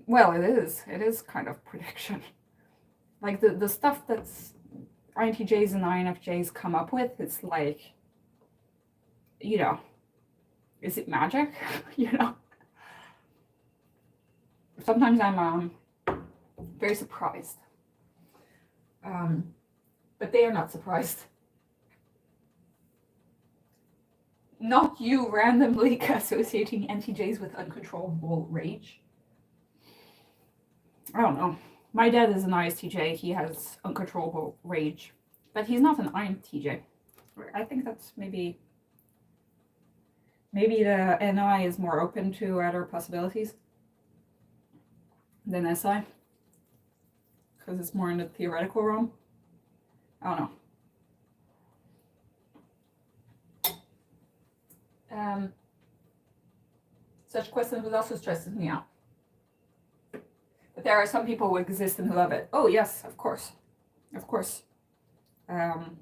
well, it is. It is kind of prediction. Like the stuff that's INTJs and INFJs come up with, it's like, you know, is it magic? You know? Sometimes I'm very surprised. But they are not surprised. Not you randomly associating NTJs with uncontrollable rage. I don't know. My dad is an ISTJ. He has uncontrollable rage. But he's not an INTJ. I think that's maybe the NI is more open to other possibilities than SI. Because it's more in the theoretical realm. I don't know. Such questions would also stresses me out. But there are some people who exist and who love it. Oh yes, of course. Of course. Well,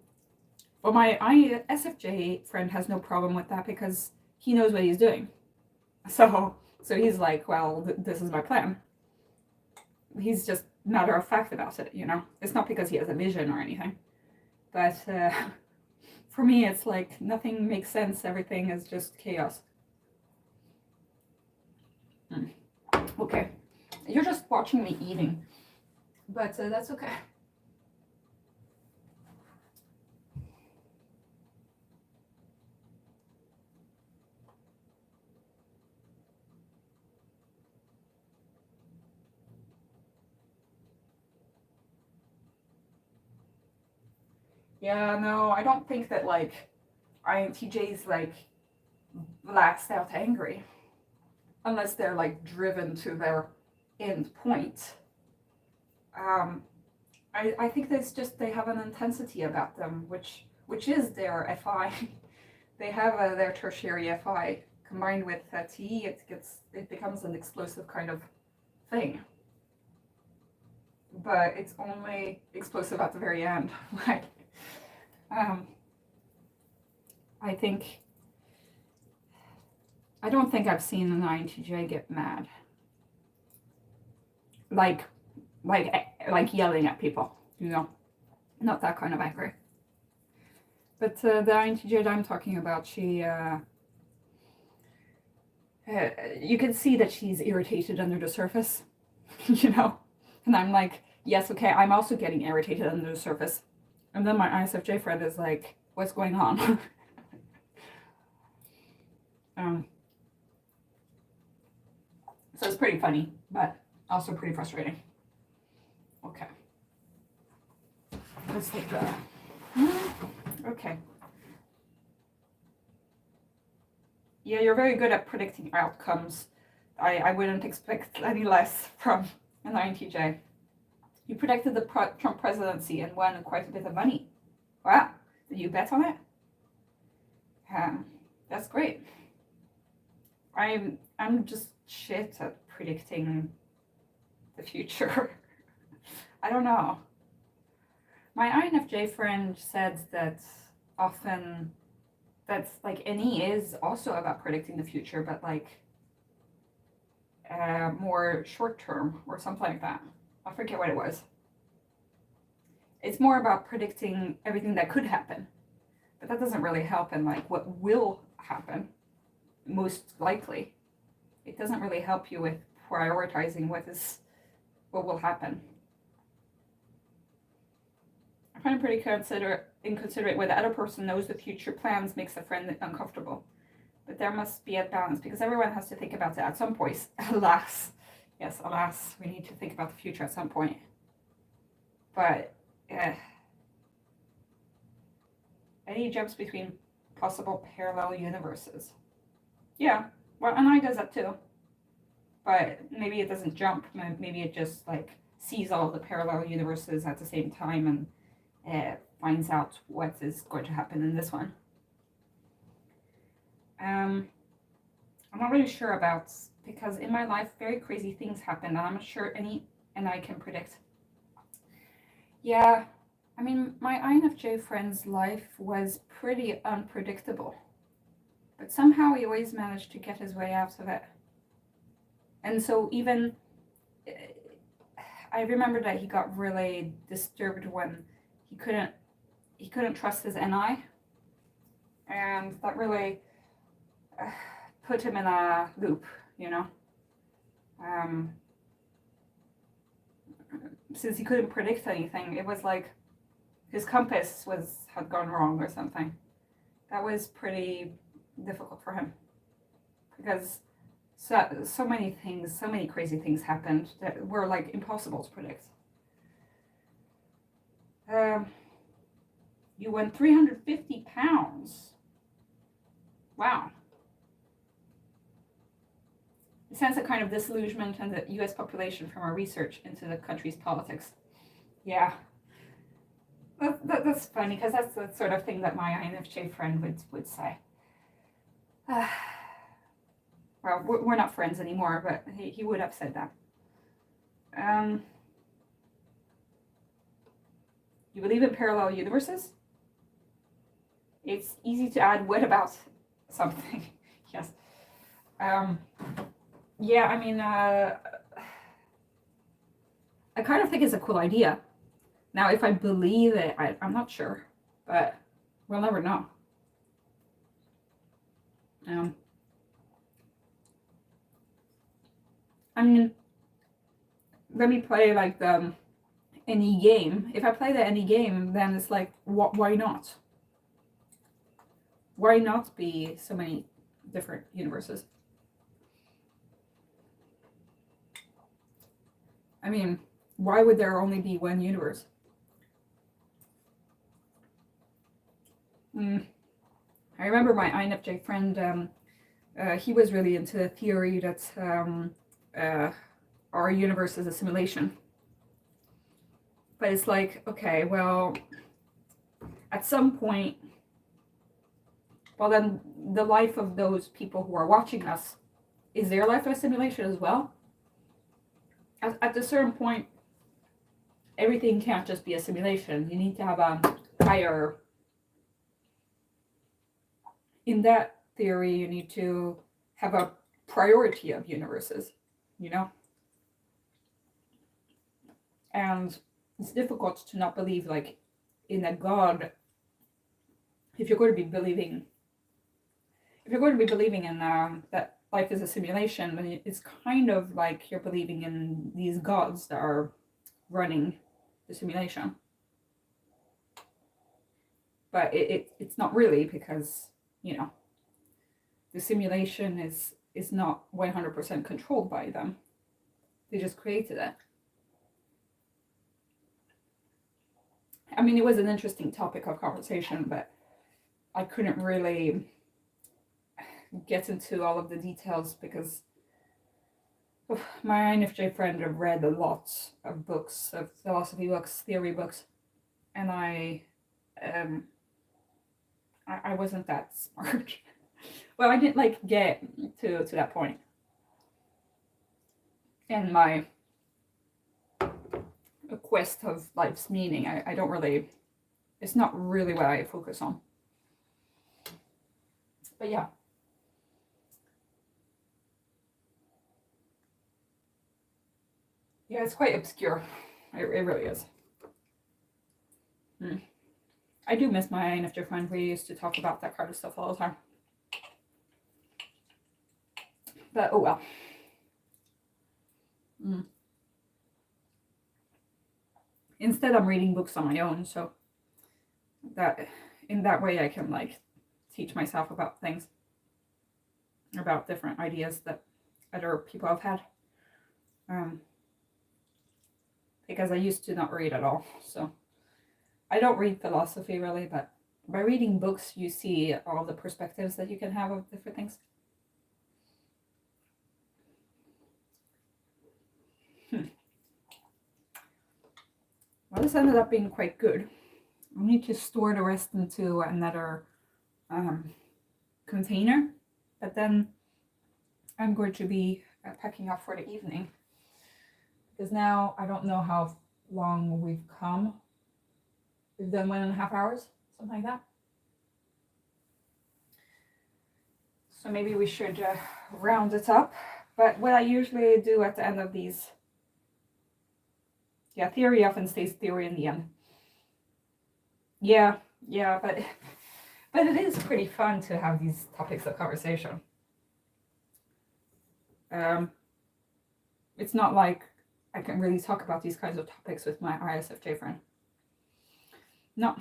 my ISFJ friend has no problem with that because he knows what he's doing. So he's like, well, this is my plan. He's just matter of fact about it, you know. It's not because he has a vision or anything. But for me, it's like nothing makes sense. Everything is just chaos. Okay. You're just watching me eating. But that's okay. Yeah, no, I don't think that like INTJs like blast out angry unless they're like driven to their end point. I think that's just they have an intensity about them, which is their FI. They have their tertiary FI combined with T. It becomes an explosive kind of thing. But it's only explosive at the very end. Like, I don't think I've seen an INTJ get mad. Like yelling at people, you know, not that kind of angry. But the INTJ that I'm talking about, she, you can see that she's irritated under the surface, you know? And I'm like, yes, okay, I'm also getting irritated under the surface. And then my ISFJ friend is like, what's going on? So it's pretty funny, but also pretty frustrating. Okay. Let's take that. Okay. Yeah, you're very good at predicting outcomes. I wouldn't expect any less from an INTJ. You predicted the Trump presidency and won quite a bit of money. Wow. Did you bet on it? That's great. I'm just shit at predicting the future. I don't know. My INFJ friend said that often that's like NE is also about predicting the future, but like more short term or something like that. I forget what it was. It's more about predicting everything that could happen, but that doesn't really help in like what will happen, most likely. It doesn't really help you with prioritizing what will happen. I find it pretty inconsiderate when the other person knows the future plans makes a friend uncomfortable. But there must be a balance because everyone has to think about that at some point. Alas. Yes, alas, we need to think about the future at some point. But any jumps between possible parallel universes? Yeah, well, and I does that too. But maybe it doesn't jump. Maybe it just like sees all of the parallel universes at the same time and finds out what is going to happen in this one. I'm not really sure about, because in my life very crazy things happen and I'm not sure any and I can predict. Yeah, I mean my INFJ friend's life was pretty unpredictable, but somehow he always managed to get his way out of it. And so even I remember that he got really disturbed when he couldn't trust his NI, and that really put him in a loop, you know. Since he couldn't predict anything, it was like his compass had gone wrong or something. That was pretty difficult for him because so many things, so many crazy things happened that were like impossible to predict. You won 350 pounds. Wow. It sends a kind of disillusionment in the US population from our research into the country's politics. Yeah. That's funny because that's the sort of thing that my INFJ friend would say. Well, we're not friends anymore, but he would have said that. You believe in parallel universes? It's easy to add what about something. Yes. Yeah, I mean, I kind of think it's a cool idea. Now, if I believe it, I'm not sure, but we'll never know. I mean, let me play like the any game. If I play the any game, then it's like, why not? Why not be so many different universes? I mean, why would there only be one universe? I remember my INFJ friend, he was really into the theory that our universe is a simulation. But it's like, okay, well, at some point, well, then the life of those people who are watching us, is their life a simulation as well? At a certain point, everything can't just be a simulation. You need to have a higher. In that theory, you need to have a priority of universes, you know? And it's difficult to not believe like in a God if you're going to be believing in that life is a simulation, then it's kind of like you're believing in these gods that are running the simulation. But it's not really, because, you know, the simulation is not 100% controlled by them. They just created it. I mean, it was an interesting topic of conversation, but I couldn't really get into all of the details because my INFJ friend have read a lot of books, of philosophy books, theory books, and I wasn't that smart. Well, I didn't like get to that point. And my quest of life's meaning, I don't really, it's not really what I focus on. But yeah. Yeah, it's quite obscure. It really is. I do miss my INFJ friend. We used to talk about that kind of stuff all the time. But oh well. Instead, I'm reading books on my own, so that in that way I can like teach myself about things, about different ideas that other people have had. Because I used to not read at all, so I don't read philosophy really, but by reading books you see all the perspectives that you can have of different things. Well, this ended up being quite good. I need to store the rest into another container, but then I'm going to be packing up for the evening, because now I don't know how long we've come. We've done 1.5 hours, something like that. So maybe we should round it up. But what I usually do at the end of these, yeah, theory often stays theory in the end. Yeah, but it is pretty fun to have these topics of conversation. It's not like I can really talk about these kinds of topics with my ISFJ friend. Not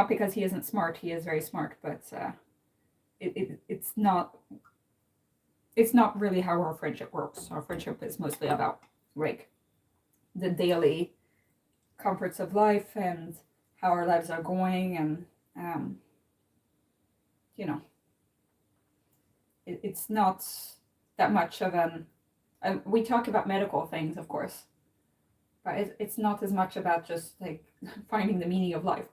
because he isn't smart. He is very smart, but it's not really how our friendship works. Our friendship is mostly about like the daily comforts of life and how our lives are going, and you know, it's not that much of an. We talk about medical things, of course, but it's not as much about just like finding the meaning of life,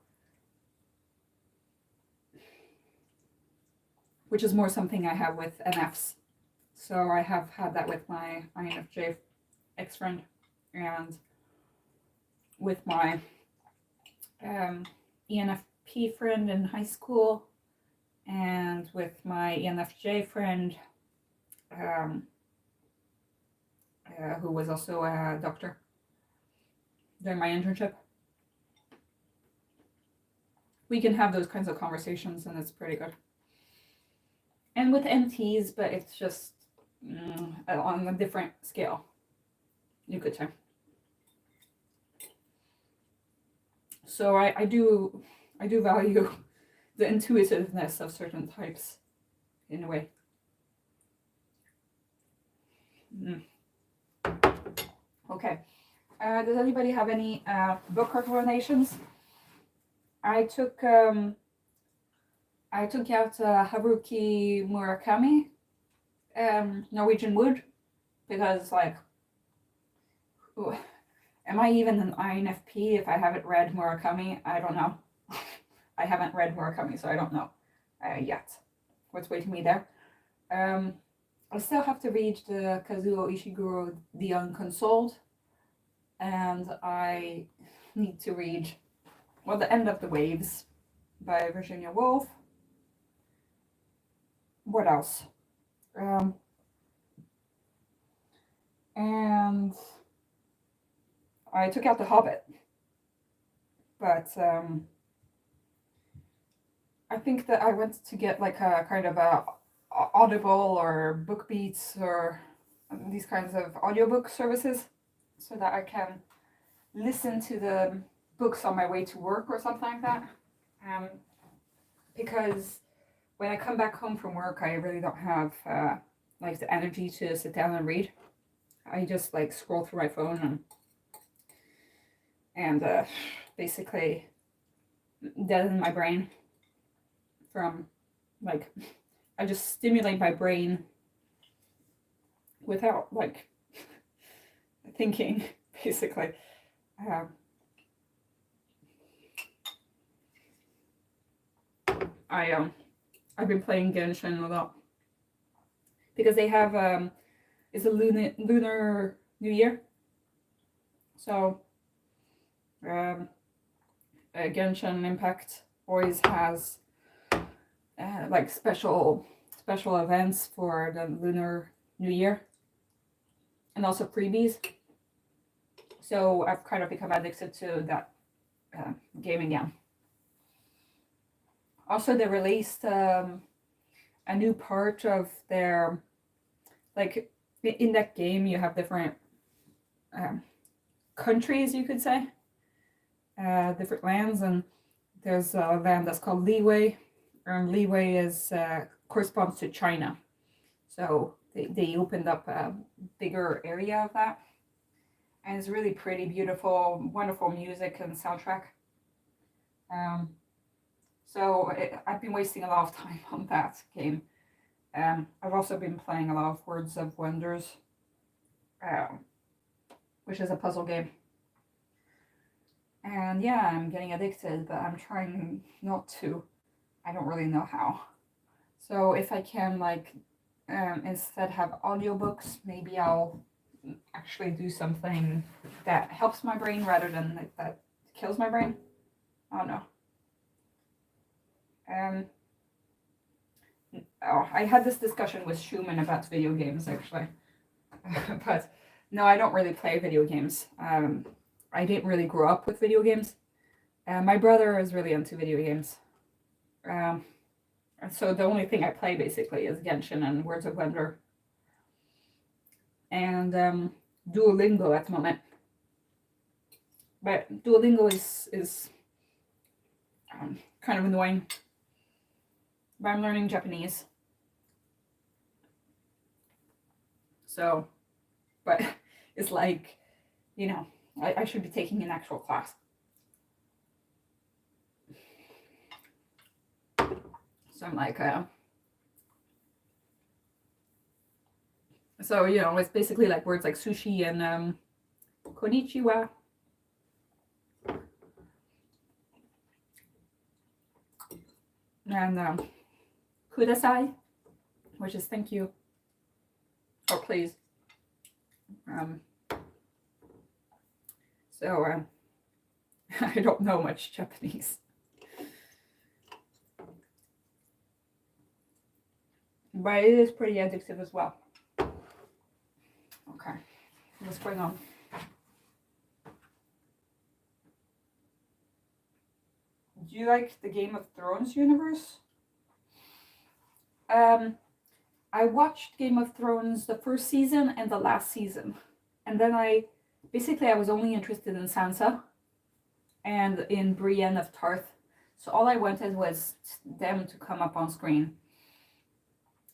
which is more something I have with NFs. So I have had that with my INFJ ex-friend, and with my ENFP friend in high school, and with my ENFJ friend who was also a doctor during my internship. We can have those kinds of conversations, and it's pretty good. And with NTs, but it's just on a different scale, you could say. So I do value the intuitiveness of certain types in a way. Okay. Does anybody have any book recommendations? I took out Haruki Murakami, Norwegian Wood, because like, am I even an INFP if I haven't read Murakami? I don't know. I haven't read Murakami, so I don't know yet what's waiting me there. I still have to read the Kazuo Ishiguro, The Unconsoled, and I need to read, well, The End of the Waves by Virginia Woolf. What else? And I took out The Hobbit, but I think that I went to get like a kind of a Audible or BookBeats or these kinds of audiobook services so that I can listen to the books on my way to work or something like that. Because when I come back home from work, I really don't have like the energy to sit down and read. I just like scroll through my phone and basically deaden my brain from like I just stimulate my brain without like thinking basically. I've been playing Genshin a lot because they have it's a lunar New Year, so Genshin Impact always has like special events for the Lunar New Year, and also freebies. So I've kind of become addicted to that game again. Also, they released a new part of their, like, in that game you have different countries, you could say, different lands, and there's a land that's called Leeway, and Leeway is corresponds to China. So they opened up a bigger area of that, and it's really pretty, beautiful, wonderful music and soundtrack. So I've been wasting a lot of time on that game. I've also been playing a lot of Words of Wonders, which is a puzzle game. And yeah, I'm getting addicted, but I'm trying not to. I don't really know how. So if I can, like, instead have audiobooks, maybe I'll actually do something that helps my brain rather than that kills my brain. I don't know. I had this discussion with Schumann about video games, actually. But no, I don't really play video games. I didn't really grow up with video games. My brother is really into video games. So the only thing I play basically is Genshin and Words of Wonder. And Duolingo at the moment. But Duolingo is kind of annoying. But I'm learning Japanese. So, but it's like, you know, I should be taking an actual class. So I'm like, so, you know, it's basically like words like sushi and konnichiwa. And kudasai, which is thank you, or please. So I don't know much Japanese. But it is pretty addictive as well. Okay, what's going on? Do you like the Game of Thrones universe? I watched Game of Thrones the first season and the last season. And then I was only interested in Sansa and in Brienne of Tarth. So all I wanted was them to come up on screen.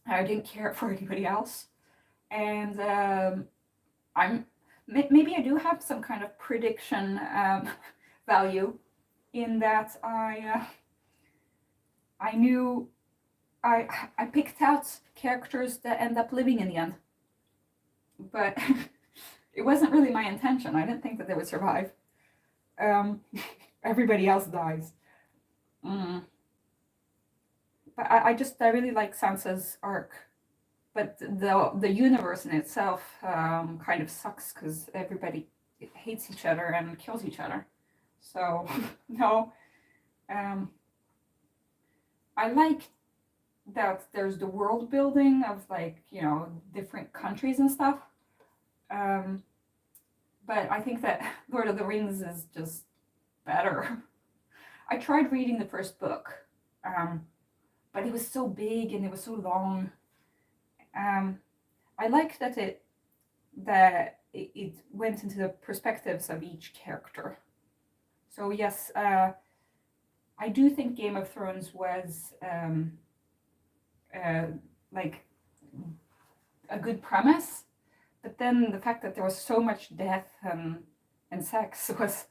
I didn't care for anybody else. And maybe I do have some kind of prediction value in that I knew I picked out characters that end up living in the end, but it wasn't really my intention. I didn't think that they would survive. Everybody else dies. But I really like Sansa's arc, but the universe in itself kind of sucks because everybody hates each other and kills each other. So no, I like that there's the world building of, like, you know, different countries and stuff. But I think that Lord of the Rings is just better. I tried reading the first book, But it was so big and it was so long. I like that it went into the perspectives of each character. So yes, I do think Game of Thrones was like a good premise, but then the fact that there was so much death and sex was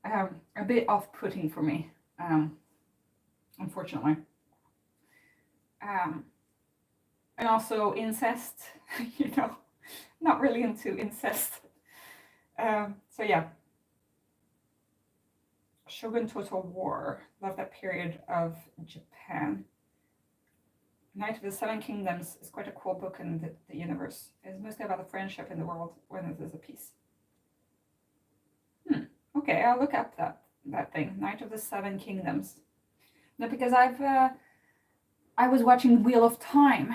a bit off-putting for me, unfortunately. And also incest, not really into incest. So yeah. Shogun Total War. Love that period of Japan. Knight of the Seven Kingdoms is quite a cool book in the universe. It's mostly about the friendship in the world when it is a piece. Okay, I'll look up that thing. Knight of the Seven Kingdoms. No, because I was watching Wheel of Time.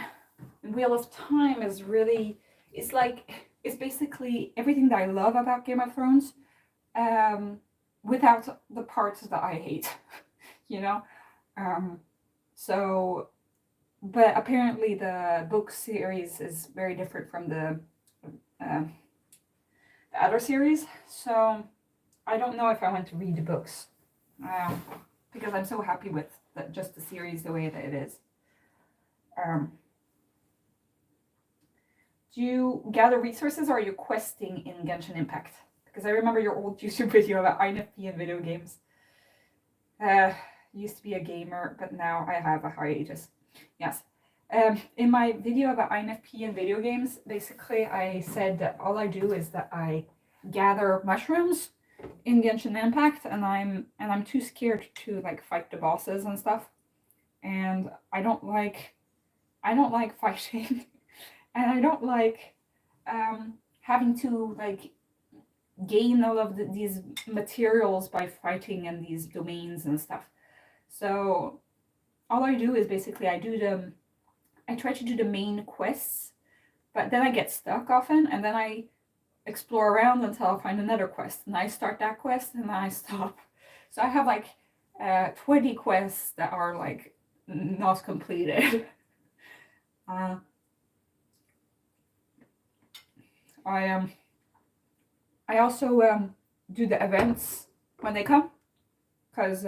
And Wheel of Time is really, it's basically everything that I love about Game of Thrones, without the parts that I hate, So, but apparently the book series is very different from the other series. So I don't know if I want to read the books, because I'm so happy with just the series the way that it is. Do you gather resources or are you questing in Genshin Impact? Because I remember your old YouTube video about INFP and video games. Used to be a gamer, but now I have a hiatus. Yes. In my video about INFP and video games, basically I said that all I do is that I gather mushrooms in Genshin Impact, and I'm too scared to like fight the bosses and stuff. And I don't like fighting, and I don't like having to like gain all of these materials by fighting in these domains and stuff. So all I do is basically I try to do the main quests, but then I get stuck often, and then I explore around until I find another quest, and I start that quest and then I stop. So I have like 20 quests that are like not completed. I also do the events when they come, because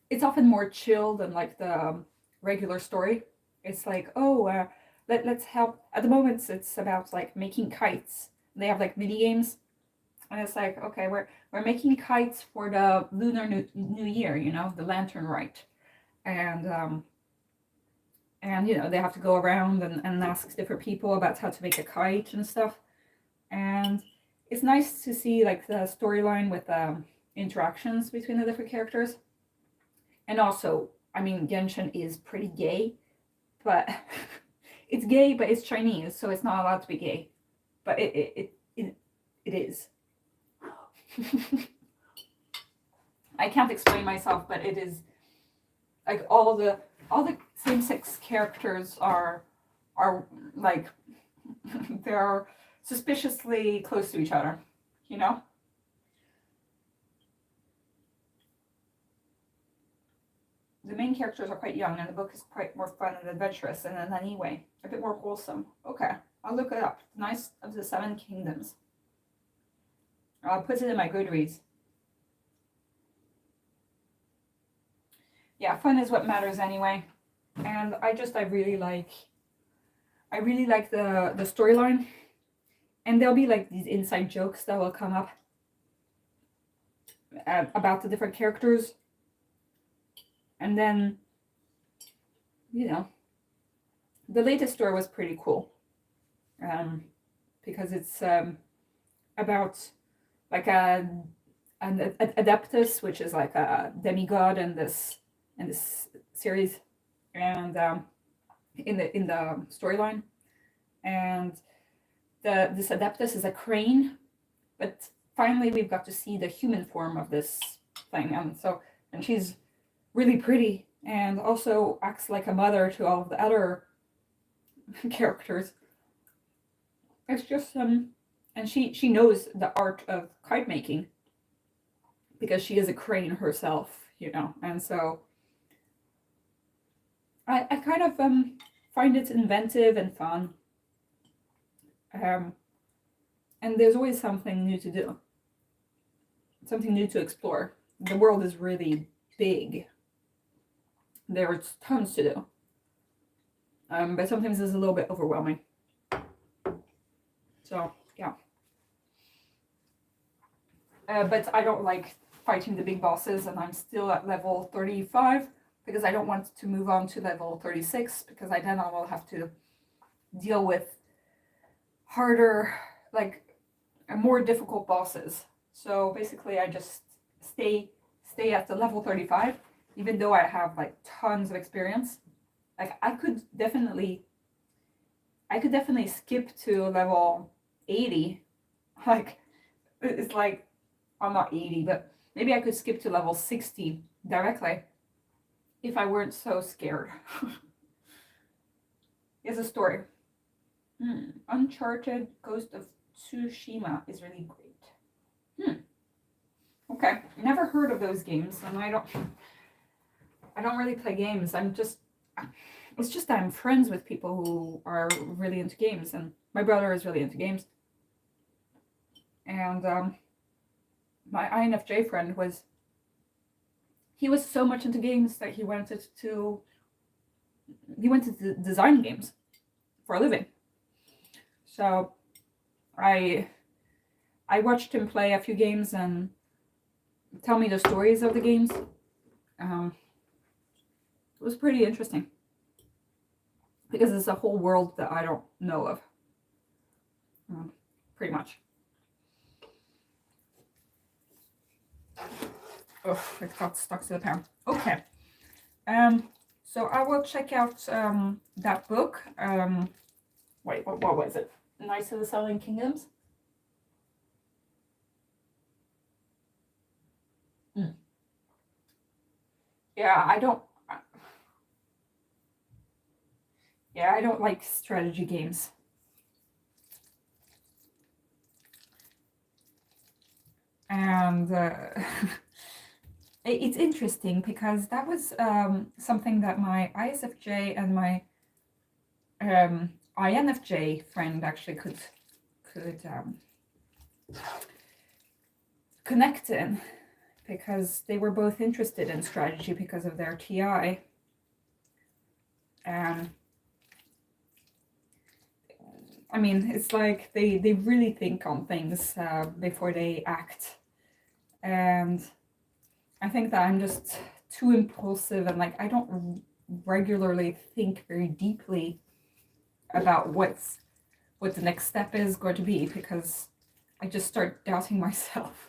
it's often more chill than like the regular story. It's like, oh, let's help. At the moment, it's about like making kites. They have like mini games, and it's like, okay, we're making kites for the Lunar New Year, the lantern rite, and they have to go around and ask different people about how to make a kite and stuff. And it's nice to see like the storyline with interactions between the different characters. And also, I mean, Genshin is pretty gay, but it's gay, but it's Chinese, so it's not allowed to be gay. But it is. I can't explain myself, but it is like all the same-sex characters are like they're suspiciously close to each other, The main characters are quite young, and the book is quite more fun and adventurous, and in any way, a bit more wholesome. Okay, I'll look it up. Knights of the Seven Kingdoms. I'll put it in my Goodreads. Yeah, fun is what matters anyway. And I really like the storyline. And there'll be like these inside jokes that will come up about the different characters. And then, the latest story was pretty cool. Because it's about like an adeptus, which is like a demigod in this series, and in the storyline, and this adeptus is a crane, but finally we've got to see the human form of this thing, and she's really pretty and also acts like a mother to all of the other characters. It's just and she knows the art of kite making, because she is a crane herself, and so I kind of find it inventive and fun. And there's always something new to do, something new to explore. The world is really big. There's tons to do. But sometimes it's a little bit overwhelming. So, yeah. But I don't like fighting the big bosses, and I'm still at level 35 because I don't want to move on to level 36 because then I will have to deal with harder, like more difficult bosses. So basically I just stay at the level 35, even though I have like tons of experience. Like I could definitely skip to level 80. Like it's like, I'm not 80, but maybe I could skip to level 60 directly if I weren't so scared. Here's a story. Uncharted Ghost of Tsushima is really great. Okay, never heard of those games, and I don't really play games. It's just that I'm friends with people who are really into games, and my brother is really into games. And my INFJ friend was so much into games that he went to design games for a living. So I watched him play a few games and tell me the stories of the games. It was pretty interesting because it's a whole world that I don't know of. Pretty much. Oh, it got stuck to the pan. Okay. So I will check out that book. Wait, what was it? Knights of the Southern Kingdoms? Yeah, I don't like strategy games. And it's interesting because that was something that my ISFJ and my INFJ friend actually could connect in, because they were both interested in strategy because of their TI. I mean, it's like they really think on things before they act. And I think that I'm just too impulsive, and like I don't regularly think very deeply about what the next step is going to be, because I just start doubting myself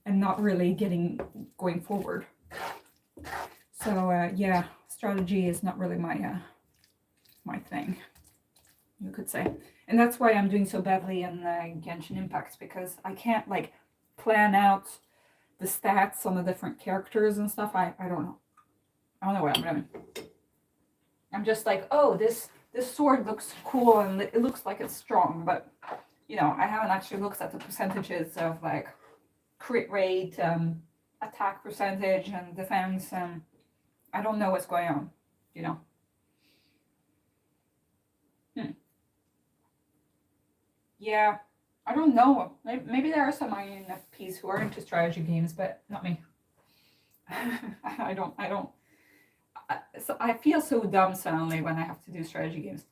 and not really going forward. So yeah, strategy is not really my thing, you could say. And that's why I'm doing so badly in Genshin Impact, because I can't like plan out the stats on the different characters and stuff. I don't know. I don't know what I'm doing. I'm just like, oh, this sword looks cool and it looks like it's strong, but I haven't actually looked at the percentages of like crit rate, attack percentage, and defense, and I don't know what's going on, Yeah, I don't know. Maybe there are some INFPs who are into strategy games, but not me. So I feel so dumb suddenly when I have to do strategy games.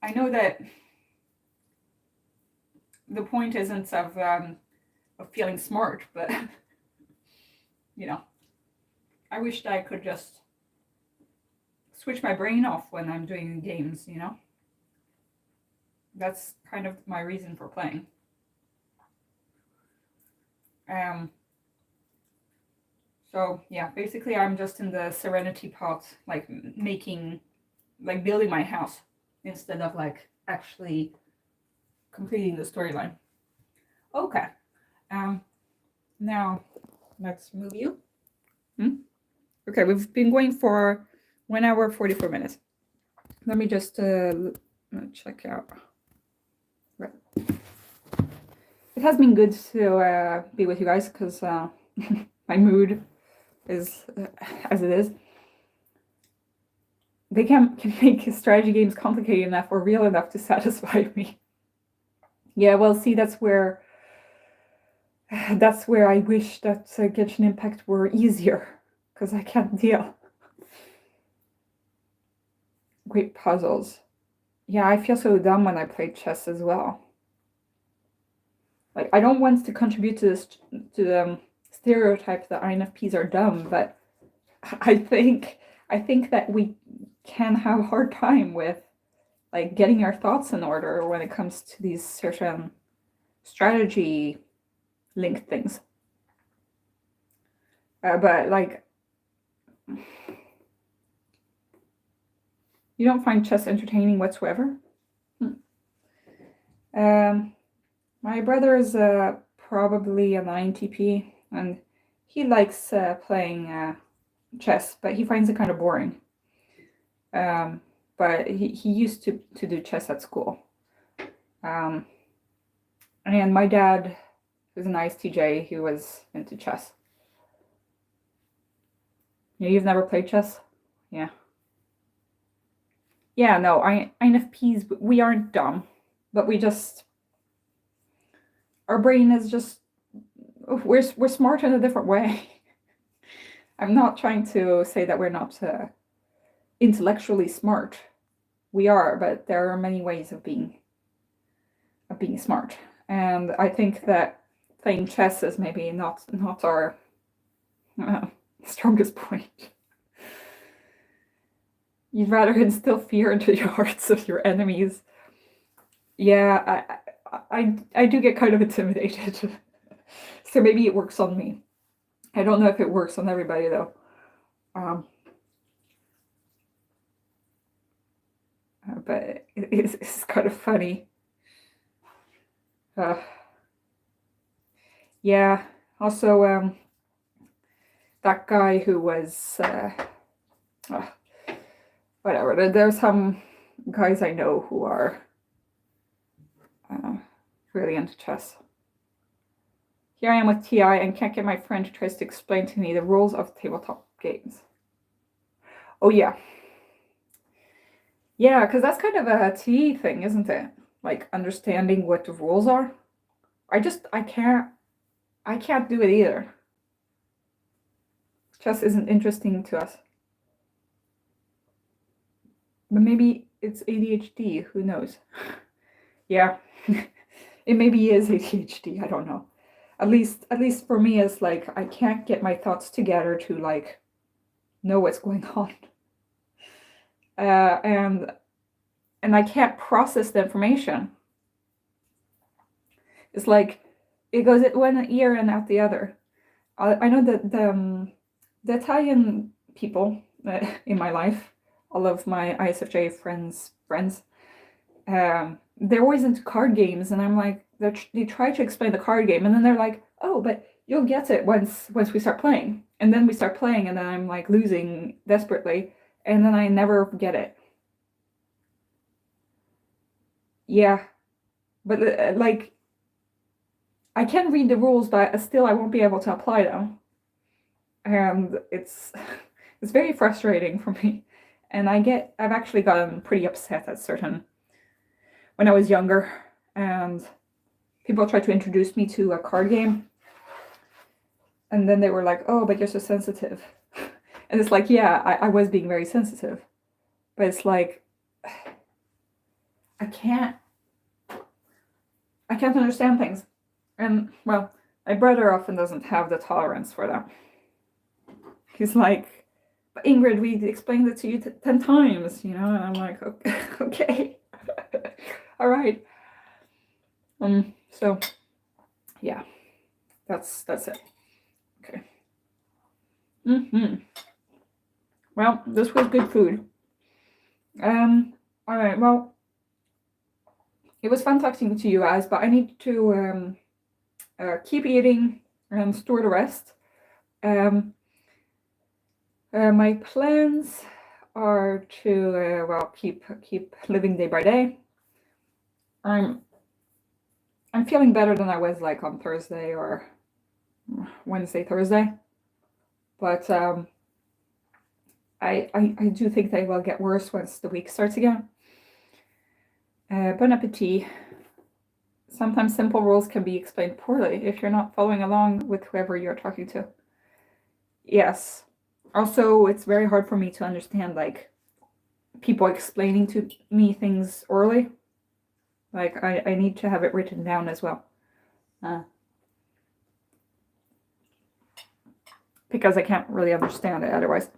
I know that the point isn't of feeling smart, but I wish that I could just switch my brain off when I'm doing games, That's kind of my reason for playing. So yeah, basically I'm just in the serenity pot, like building my house instead of like actually completing the storyline. Okay. Now let's move you. Okay, we've been going for 1 hour 44 minutes. Let me just check out. Right. it has been good to be with you guys because my mood is as it is. They can make strategy games complicated enough or real enough to satisfy me. Yeah, well, see, that's where I wish that Genshin Impact were easier, because I can't deal. Great puzzles. Yeah, I feel so dumb when I play chess as well. Like, I don't want to contribute to this to the stereotype that INFPs are dumb, but I think that we can have a hard time with like getting our thoughts in order when it comes to these certain strategy linked things. But like, you don't find chess entertaining whatsoever? My brother is probably an INTP, and he likes playing chess, but he finds it kind of boring. But he used to do chess at school. And my dad, who's an ISTJ, he was into chess. Yeah, you've never played chess? Yeah. Yeah, no, INFPs, we aren't dumb, but we just, our brain is just, we're smart in a different way. I'm not trying to say that we're not intellectually smart. We are, but there are many ways of being smart. And I think that playing chess is maybe not our strongest point. You'd rather instill fear into the hearts of your enemies. Yeah, I do get kind of intimidated. So maybe it works on me. I don't know if it works on everybody though. But it's kind of funny. Yeah, also that guy who was whatever. There's some guys I know who are really into chess. Here I am with TI and can't get my friend who tries to explain to me the rules of tabletop games. Oh yeah. Yeah, because that's kind of a TI thing, isn't it? Like understanding what the rules are. I can't do it either. Chess isn't interesting to us. But maybe it's ADHD, who knows? Yeah. It maybe is ADHD, I don't know. At least for me, it's like I can't get my thoughts together to like know what's going on. And I can't process the information. It's like it goes in one ear and out the other. I know that the Italian people in my life, all of my ISFJ friends, they're always into card games, and I'm like, they try to explain the card game, and then they're like, oh, but you'll get it once we start playing. And then we start playing, and then I'm like losing desperately, and then I never get it. Yeah, but like, I can read the rules, but still I won't be able to apply them. And it's very frustrating for me. And I've actually gotten pretty upset at when I was younger, and people tried to introduce me to a card game, and then they were like, oh, but you're so sensitive. And it's like, yeah, I was being very sensitive, but it's like, I can't understand things. And well, my brother often doesn't have the tolerance for that. He's like, but Ingrid, we explained it to you 10 times, and I'm like, okay. All right. So yeah, that's it. Okay. Well, this was good food. All right, well, it was fun talking to you guys, but I need to keep eating and store the rest. My plans are to keep living day by day. I'm I'm feeling better than I was like on Thursday or Wednesday, Thursday. But I do think they will get worse once the week starts again. Bon appetit. Sometimes simple rules can be explained poorly if you're not following along with whoever you're talking to. Yes. Also, it's very hard for me to understand like people explaining to me things orally. Like I need to have it written down as well. Because I can't really understand it otherwise.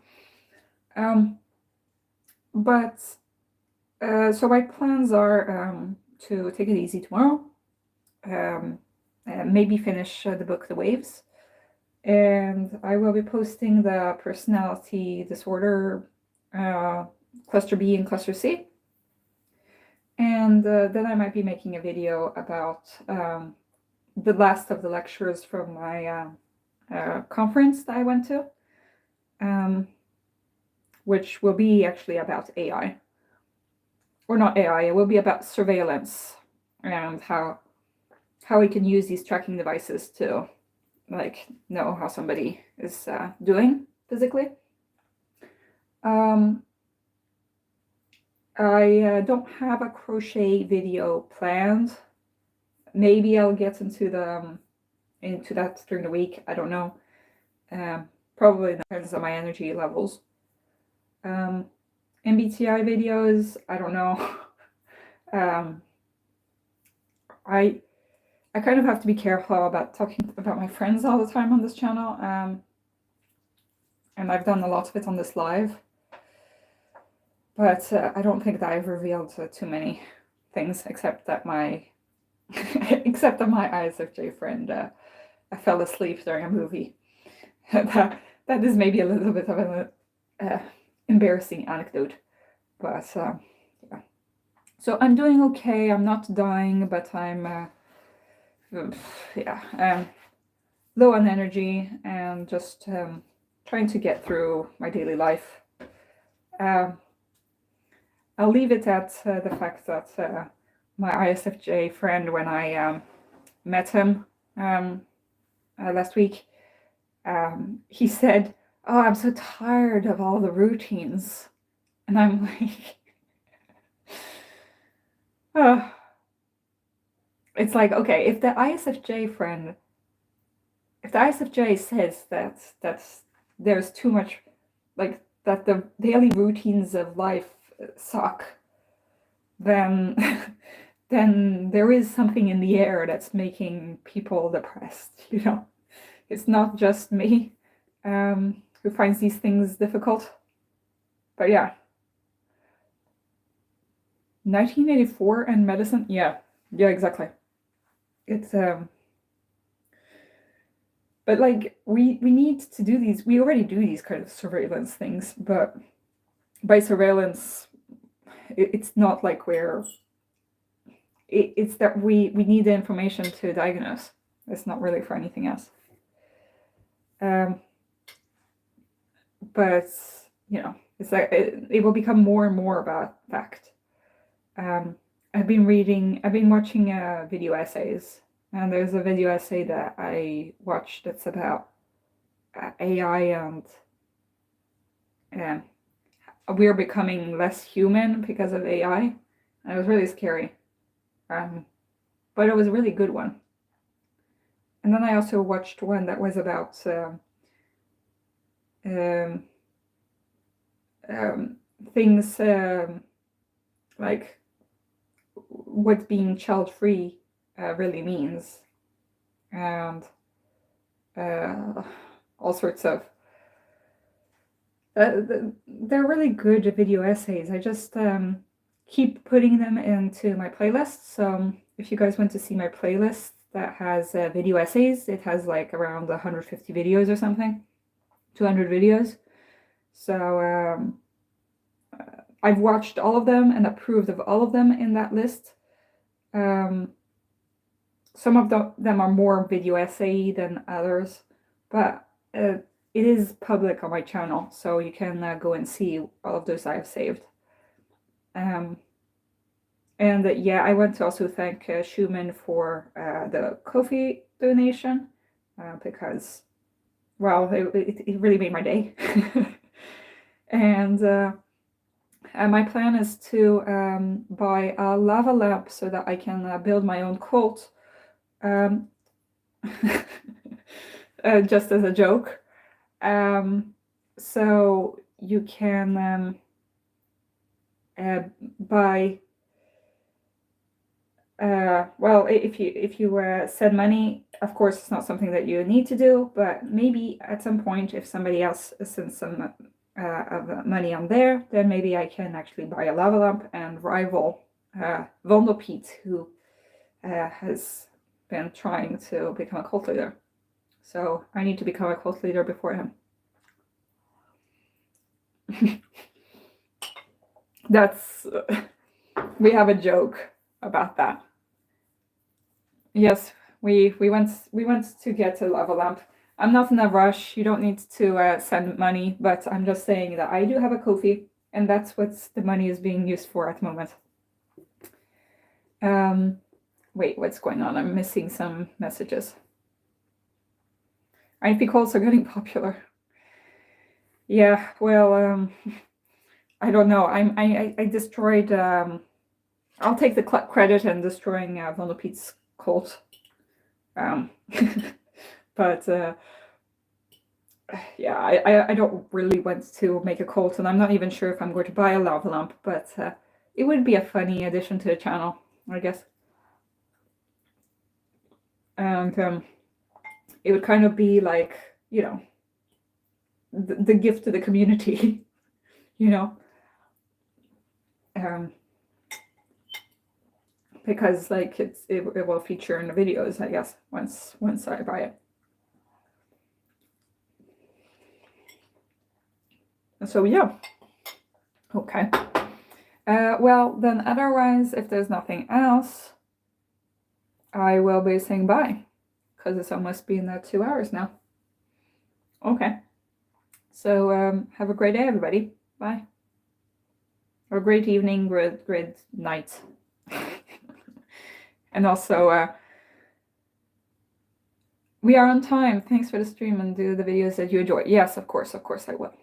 But so my plans are to take it easy tomorrow. Maybe finish the book The Waves. And I will be posting the personality disorder cluster B and cluster C. And then I might be making a video about the last of the lectures from my conference that I went to, which will be actually about AI. Or not AI, it will be about surveillance and how we can use these tracking devices to like know how somebody is doing physically. I don't have a crochet video planned. Maybe I'll get into that during the week. I don't know. Probably depends on my energy levels. MBTI videos, I don't know. I kind of have to be careful about talking about my friends all the time on this channel. And I've done a lot of it on this live. But I don't think that I've revealed too many things, except that my ISFJ friend fell asleep during a movie. that is maybe a little bit of an embarrassing anecdote, but yeah. So I'm doing okay. I'm not dying, but I'm low on energy and just trying to get through my daily life. I'll leave it at the fact that my ISFJ friend, when I met him last week, he said, "Oh, I'm so tired of all the routines." And I'm like, oh. It's like, okay, if the ISFJ says that there's too much, like that the daily routines of life suck, then then there is something in the air that's making people depressed, you know. It's not just me who finds these things difficult. But yeah. 1984 and medicine? Yeah, exactly. It's but like we need to do these, we already do these kind of surveillance things, but by surveillance it's not like it's that we need the information to diagnose. It's not really for anything else. But you know, it's like it will become more and more about fact. I've been watching video essays, and there's a video essay that I watched that's about AI and we're becoming less human because of AI. And it was really scary, but it was a really good one. And then I also watched one that was about things like what being child-free really means, and all sorts of they're really good video essays. I just keep putting them into my playlist. So if you guys want to see my playlist that has video essays, it has like around 150 videos or something, 200 videos. So I've watched all of them and approved of all of them in that list. Some of them are more video essay than others, but it is public on my channel, so you can go and see all of those I've saved. And yeah, I want to also thank Schumann for the coffee donation because, well, it really made my day. And my plan is to buy a lava lamp so that I can build my own cult. Just as a joke. So you can buy. Well, if you send money, of course, it's not something that you need to do, but maybe at some point, if somebody else sends some of money on there, then maybe I can actually buy a lava lamp and rival Vondelpiet, who has been trying to become a cult leader. So I need to become a cult leader before him. That's we have a joke about that. Yes, we went to get a lava lamp. I'm not in a rush. You don't need to send money, but I'm just saying that I do have a Ko-fi, and that's what the money is being used for at the moment. Wait, what's going on? I'm missing some messages. INFP calls are getting popular. Yeah, well, I don't know. I destroyed. I'll take the credit in destroying Vondelpiet's cult. But yeah, I don't really want to make a cult, and I'm not even sure if I'm going to buy a lava lamp. But it would be a funny addition to the channel, I guess. And it would kind of be like, you know, the gift to the community, you know. Because like it will feature in the videos, I guess, once I buy it. So yeah, okay. Well then, otherwise, if there's nothing else, I will be saying bye, because it's almost been 2 hours now. Okay. So have a great day, everybody. Bye. Or great evening, great night. And also, we are on time. Thanks for the stream and do the videos that you enjoy. Yes, of course I will.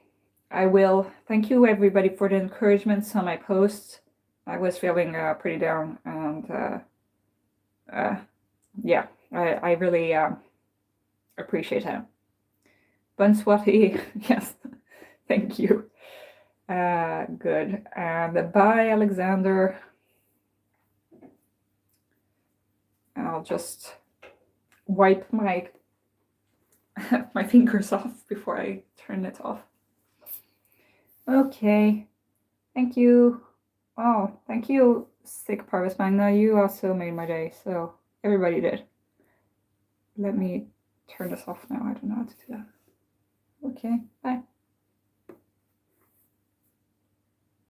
I will. Thank you, everybody, for the encouragements on my posts. I was feeling pretty down, and yeah, I really appreciate it. Banswati, yes, thank you. Good. And bye, Alexander. I'll just wipe my my fingers off before I turn it off. Okay. Thank you. Oh, thank you, Sick Parvis Magna. You also made my day, so everybody did. Let me turn this off now. I don't know how to do that. Okay, bye.